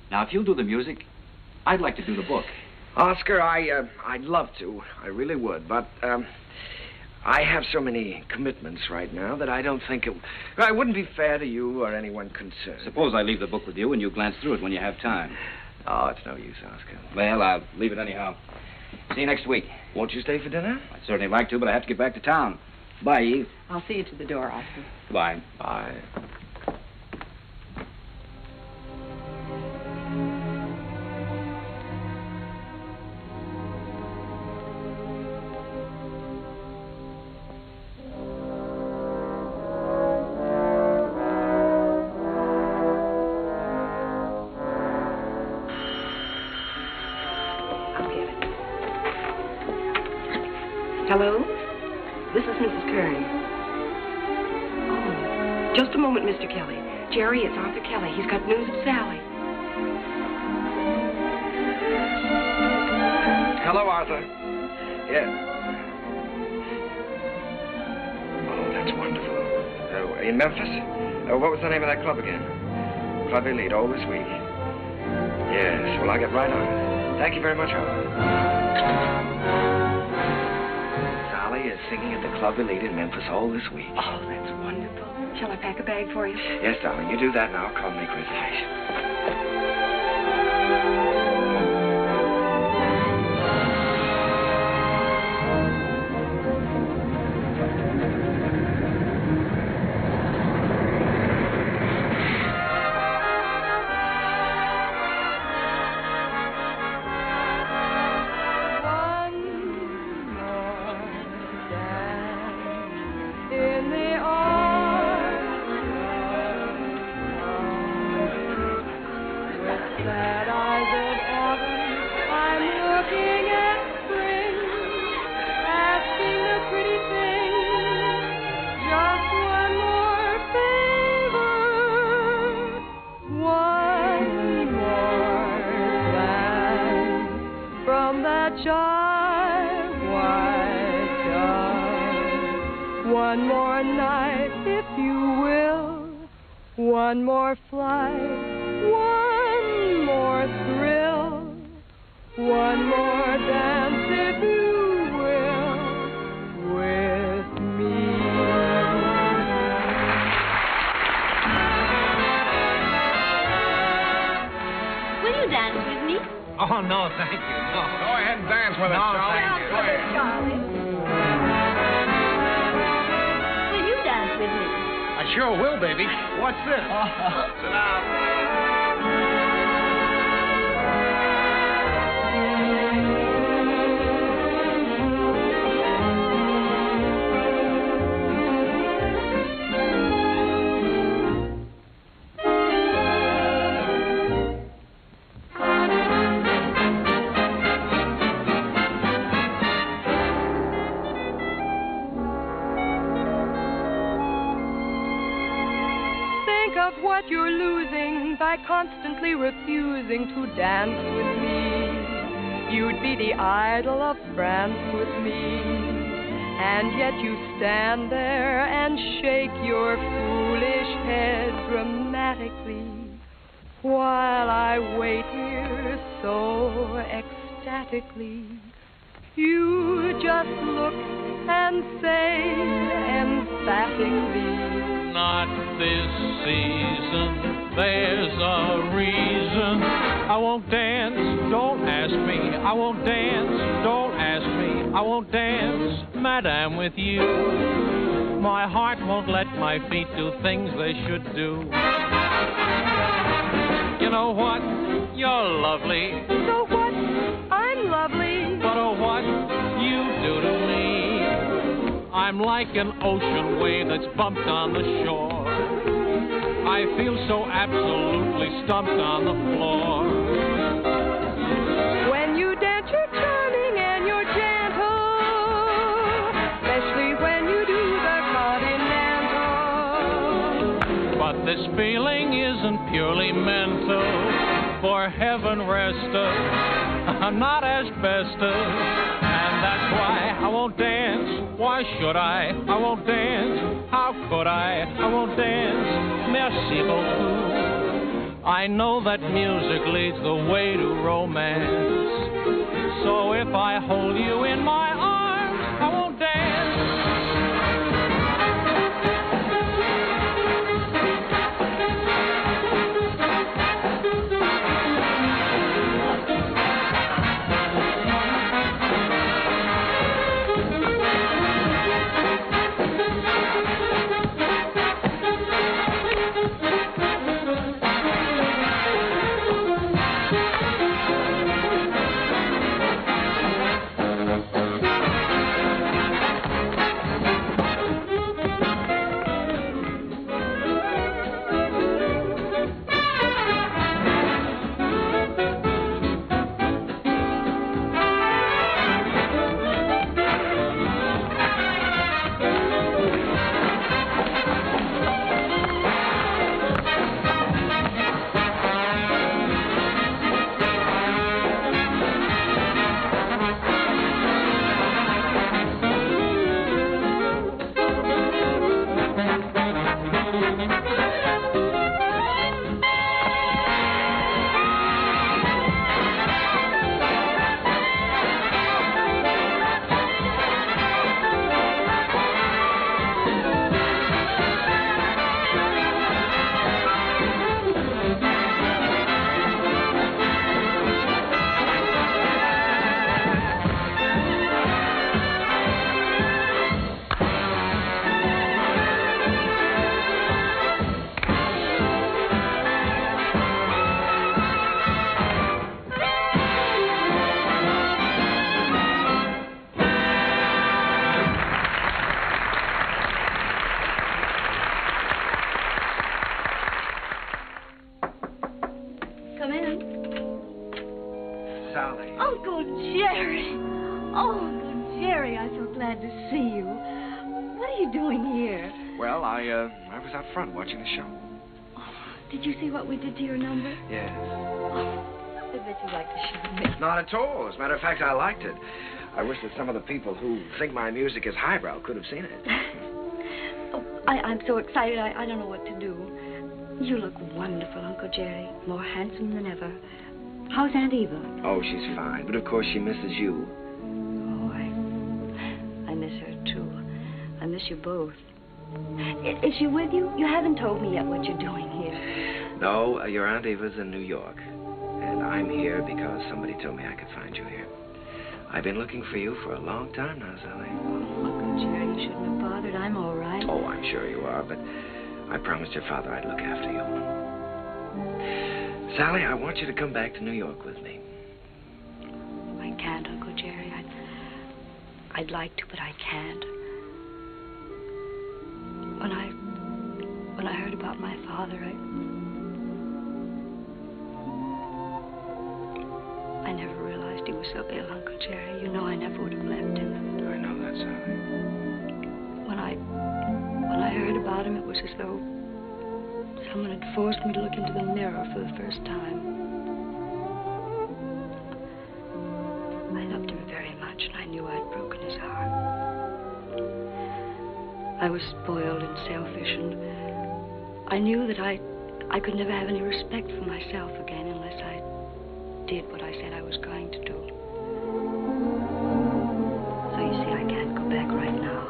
Now, if you'll do the music, I'd like to do the book. Oscar, I'd love to. I really would, but, I have so many commitments right now that I don't think it wouldn't be fair to you or anyone concerned. Suppose I leave the book with you and you glance through it when you have time. Oh, it's no use, Oscar. Well, I'll leave it anyhow. See you next week. Won't you stay for dinner? I'd certainly like to, but I have to get back to town. Bye, Eve. I'll see you to the door, Oscar. Bye. Bye. Hello? This is Mrs. Kern. Oh, just a moment, Mr. Kelly. Jerry, it's Arthur Kelly. He's got news of Sally. Hello, Arthur. Yeah. Oh, that's wonderful. In Memphis? What was the name of that club again? Club Elite, all this week. Yes, well, I'll get right on it. Thank you very much, Arthur. Sally is singing at the Club Elite in Memphis all this week. Oh, that's wonderful. Shall I pack a bag for you? Yes, darling, you do that and I'll call and make reservations. One more night, if you will. One more flight, one more thrill. One more dance, if you will, with me. Will you dance with me? Oh, no, thank you. No. Go ahead and dance with us, No, Charlie. thank you. Go ahead. Charlie. Will you dance with me? I sure will, baby. What's this? Sit down. What you're losing by constantly refusing to dance with me. You'd be the idol of France with me, and yet you stand there and shake your foolish head dramatically while I wait here so ecstatically. You just look and say emphatically, not this season, there's a reason. I won't dance, don't ask me. I won't dance, don't ask me. I won't dance, madame, with you. My heart won't let my feet do things they should do. You know what? You're lovely. So what? I'm lovely. But oh, what you do to me. I'm like an ocean wave that's bumped on the shore. I feel so absolutely stumped on the floor. When you dance, you're charming and you're gentle, especially when you do the continental. But this feeling isn't purely mental. For heaven rest us, not asbestos. And that's why I won't dance. Why should I? I won't dance. How could I? I won't dance. Merci beaucoup. I know that music leads the way to romance. So if I hold you in my arms, I won't dance. Sally. Uncle Jerry. Oh, Uncle Jerry, I'm so glad to see you. What are you doing here? Well, I was out front watching the show. Did you see what we did to your number? Yes. I bet you'd like to show me. Not at all. As a matter of fact, I liked it. I wish that some of the people who think my music is highbrow could have seen it. I'm so excited, I don't know what to do. You look wonderful, Uncle Jerry. More handsome than ever. How's Aunt Eva? Oh, she's fine. But, of course, she misses you. Oh, I miss her, too. I miss you both. Is she with you? You haven't told me yet what you're doing here. No, your Aunt Eva's in New York. And I'm here because somebody told me I could find you here. I've been looking for you for a long time now, Sally. Oh, Uncle Jerry, you shouldn't have bothered. I'm all right. Oh, I'm sure you are, but I promised your father I'd look after you. Sally, I want you to come back to New York with me. I can't, Uncle Jerry. I'd like to, but I can't. When I heard about my father, I never realized he was so ill, Uncle Jerry. You know I never would have left him. I know that, Sally. When I heard about him, it was as though someone had forced me to look into the mirror for the first time. I loved him very much, and I knew I'd broken his heart. I was spoiled and selfish, and I knew that I could never have any respect for myself again unless I did what I said I was going to do. So you see, I can't go back right now.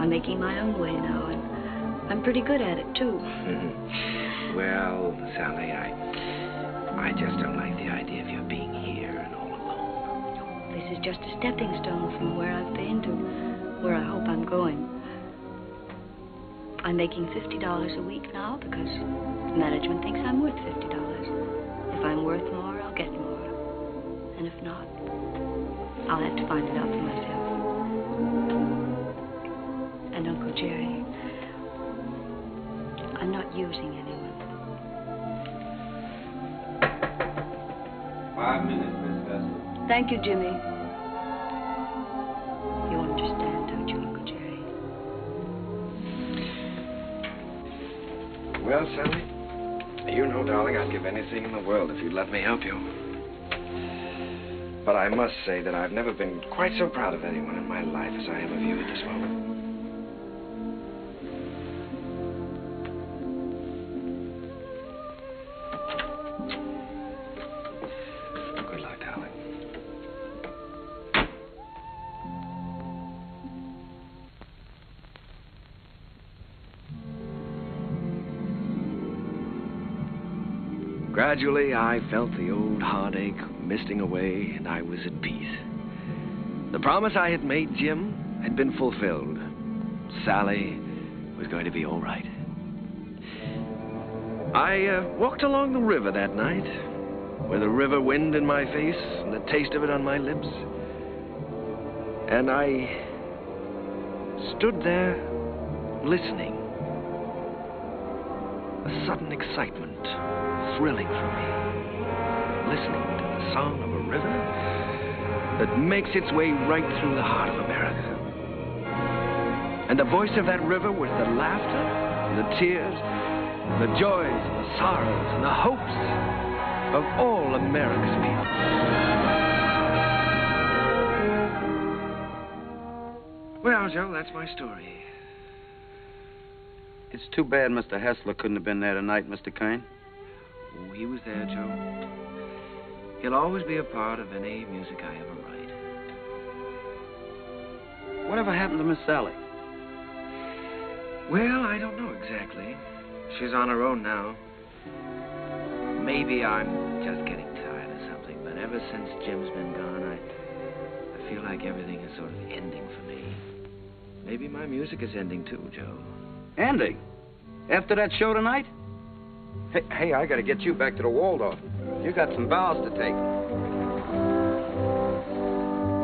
I'm making my own way now, and I'm pretty good at it, too. Well, Sally, I just don't like the idea of you being here and all alone. This is just a stepping stone from where I've been to where I hope I'm going. I'm making $50 a week now because management thinks I'm worth $50. If I'm worth more, I'll get more. And if not, I'll have to find it out for myself. And Uncle Jerry, I'm not using anyone. 5 minutes, Miss Heflin. Thank you, Jimmy. You understand, don't you, Uncle Jerry? Well, Sally, you know, darling, I'd give anything in the world if you'd let me help you. But I must say that I've never been quite so proud of anyone in my life as I am of you at this moment. Good luck, darling. Gradually, I felt the old heartache misting away, and I was at peace. The promise I had made Jim had been fulfilled. Sally was going to be all right. I walked along the river that night, with the river wind in my face and the taste of it on my lips. And I stood there listening. A sudden excitement thrilling for me, listening to the song of a river that makes its way right through the heart of America. And the voice of that river was the laughter, the tears, the joys, the sorrows, and the hopes of all America's people. Well, Joe, that's my story. It's too bad Mr. Hessler couldn't have been there tonight, Mr. Kern. Oh, he was there, Joe. He'll always be a part of any music I ever write. Whatever happened to Miss Sally? Well, I don't know exactly. She's on her own now. Maybe I'm just getting tired of something, but ever since Jim's been gone, I feel like everything is sort of ending for me. Maybe my music is ending too, Joe. Ending? After that show tonight? Hey, I gotta get you back to the Waldorf. You got some bows to take.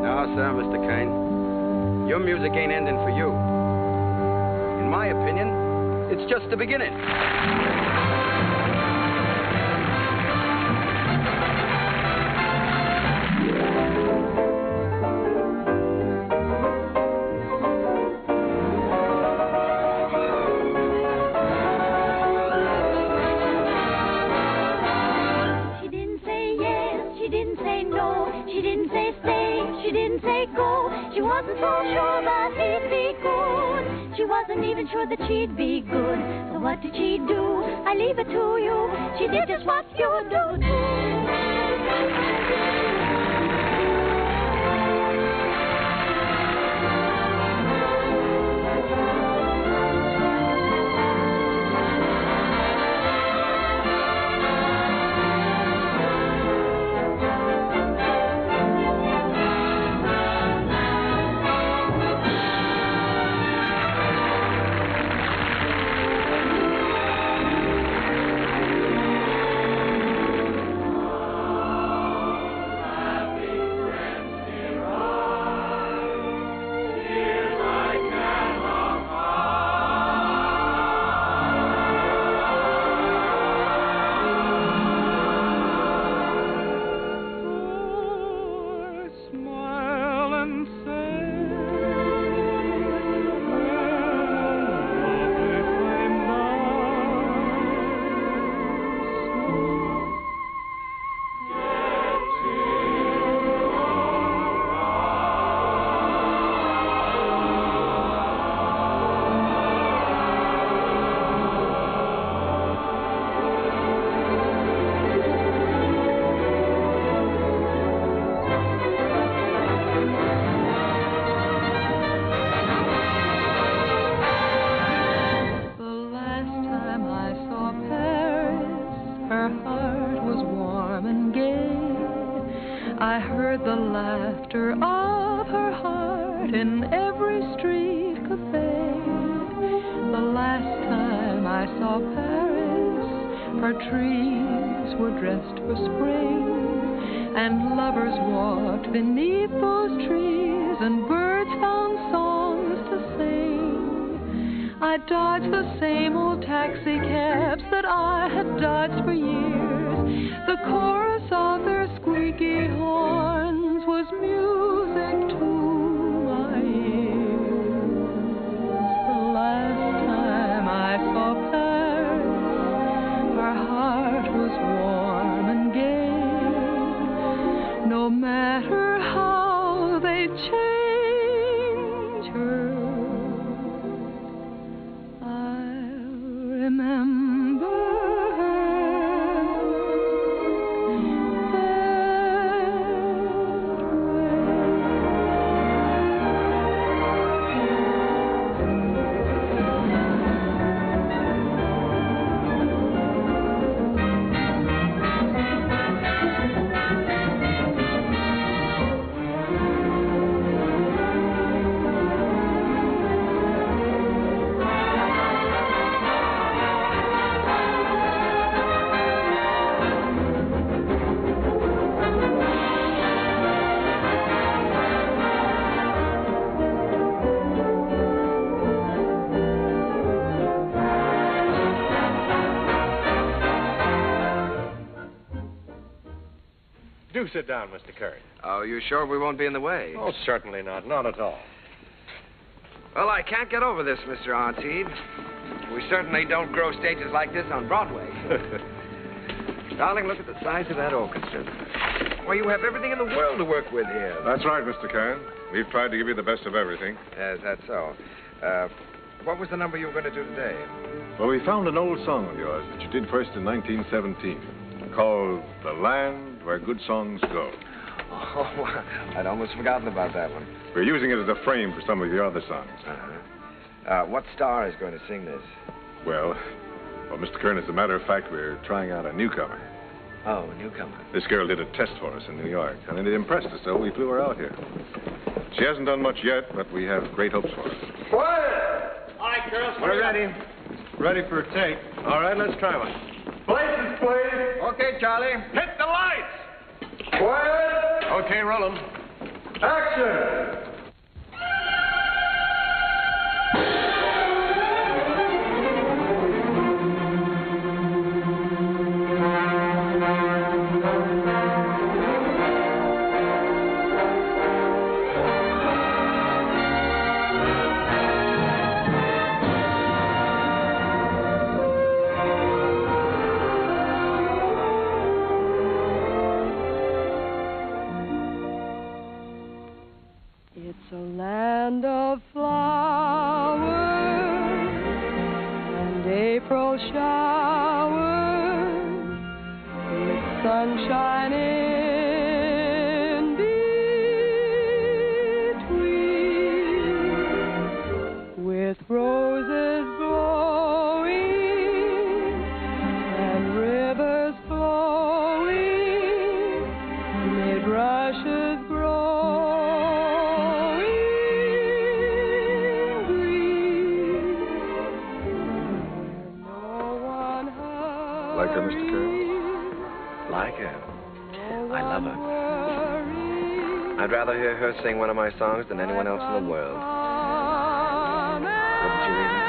No, sir, Mr. Kern. Your music ain't ending for you. In my opinion, it's just the beginning. didn't say no, she didn't say stay, she didn't say go. She wasn't so sure that he'd be good. She wasn't even sure that she'd be good. So what did she do? I leave it to you. She did just what you do. Do sit down, Mr. Kern. Oh, you sure we won't be in the way? Oh, certainly not. Not at all. Well, I can't get over this, Mr. Artseed. We certainly don't grow stages like this on Broadway. Darling, look at the size of that orchestra. Well, you have everything in the world to work with here. That's right, Mr. Kern. We've tried to give you the best of everything. Yes, that's so. What was the number you were going to do today? Well, we found an old song of yours that you did first in 1917, called The Land Where Good Songs Go. Oh, I'd almost forgotten about that one. We're using it as a frame for some of your other songs. What star is going to sing this? Well, Mr. Kern, as a matter of fact, we're trying out a newcomer. Oh, a newcomer. This girl did a test for us in New York, and it impressed us, so we flew her out here. She hasn't done much yet, but we have great hopes for her. Quiet! All right, girls, We're ready. Ready for a take. All right, let's try one. Places, please. Okay, Charlie. Hit the lights. Quiet! Okay, roll 'em. Action. a land of flowers and April showers with sunshine in between, with roses blowing and rivers flowing, mid rushes growing green. Like her, Mr. Kern? Like her? I love her. I'd rather hear her sing one of my songs than anyone else in the world. Wouldn't you, Eva?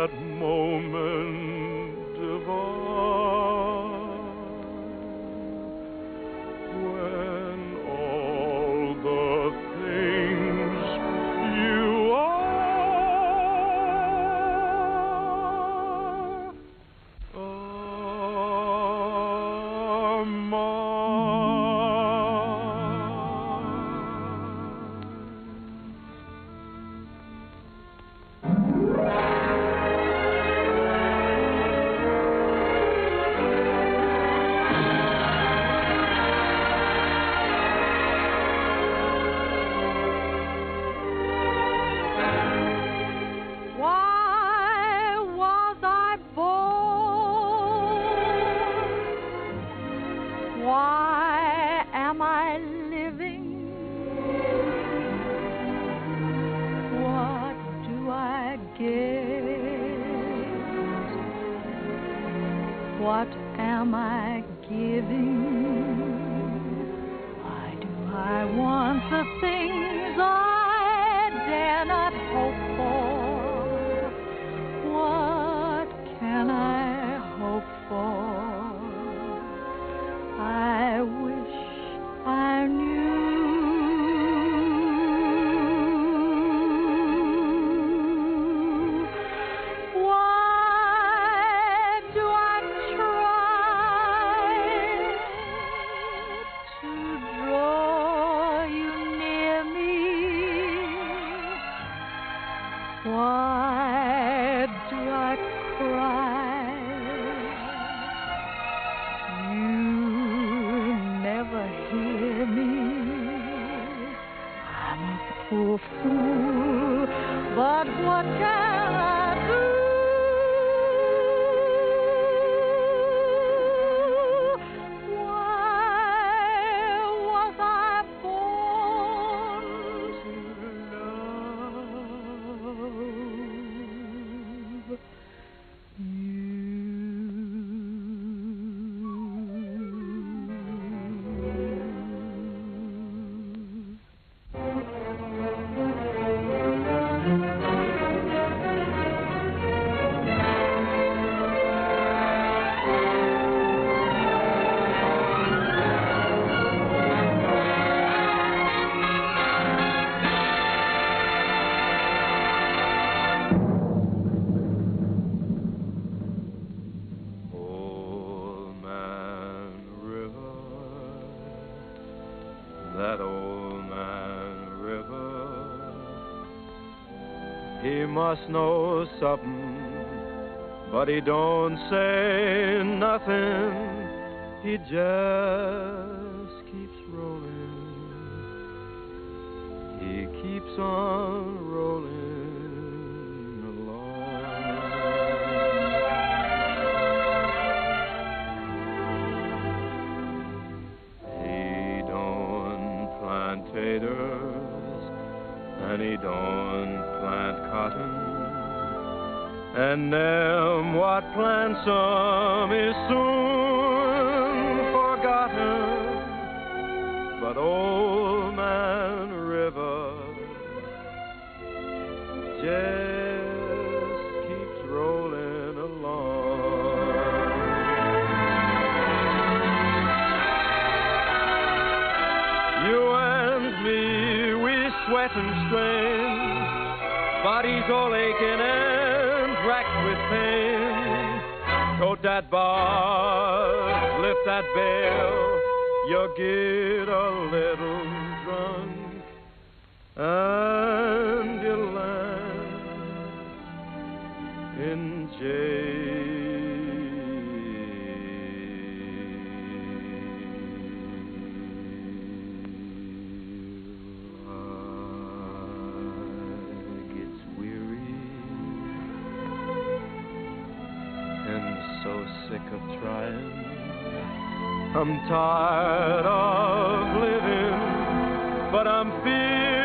that moment divine. what am I giving? Why do I want the things I dare not hope for? What can I hope for? I wish I knew. Why do I cry? You never hear me. I'm a poor fool, but what can I do? Why was I born to love you? That old man river, he must know something, but he don't say nothing. He just keeps rolling. He keeps on rolling along. He don't plant taters, and he don't plant cotton, and them what plants some is soon forgotten. But old man River just keeps rolling along. You and me, we sweat and strain, bodies all aching and racked with pain. Tote that bar, lift that bell, you get a little drunk, and you land in jail. So sick of trying, I'm tired of living, but I'm feeling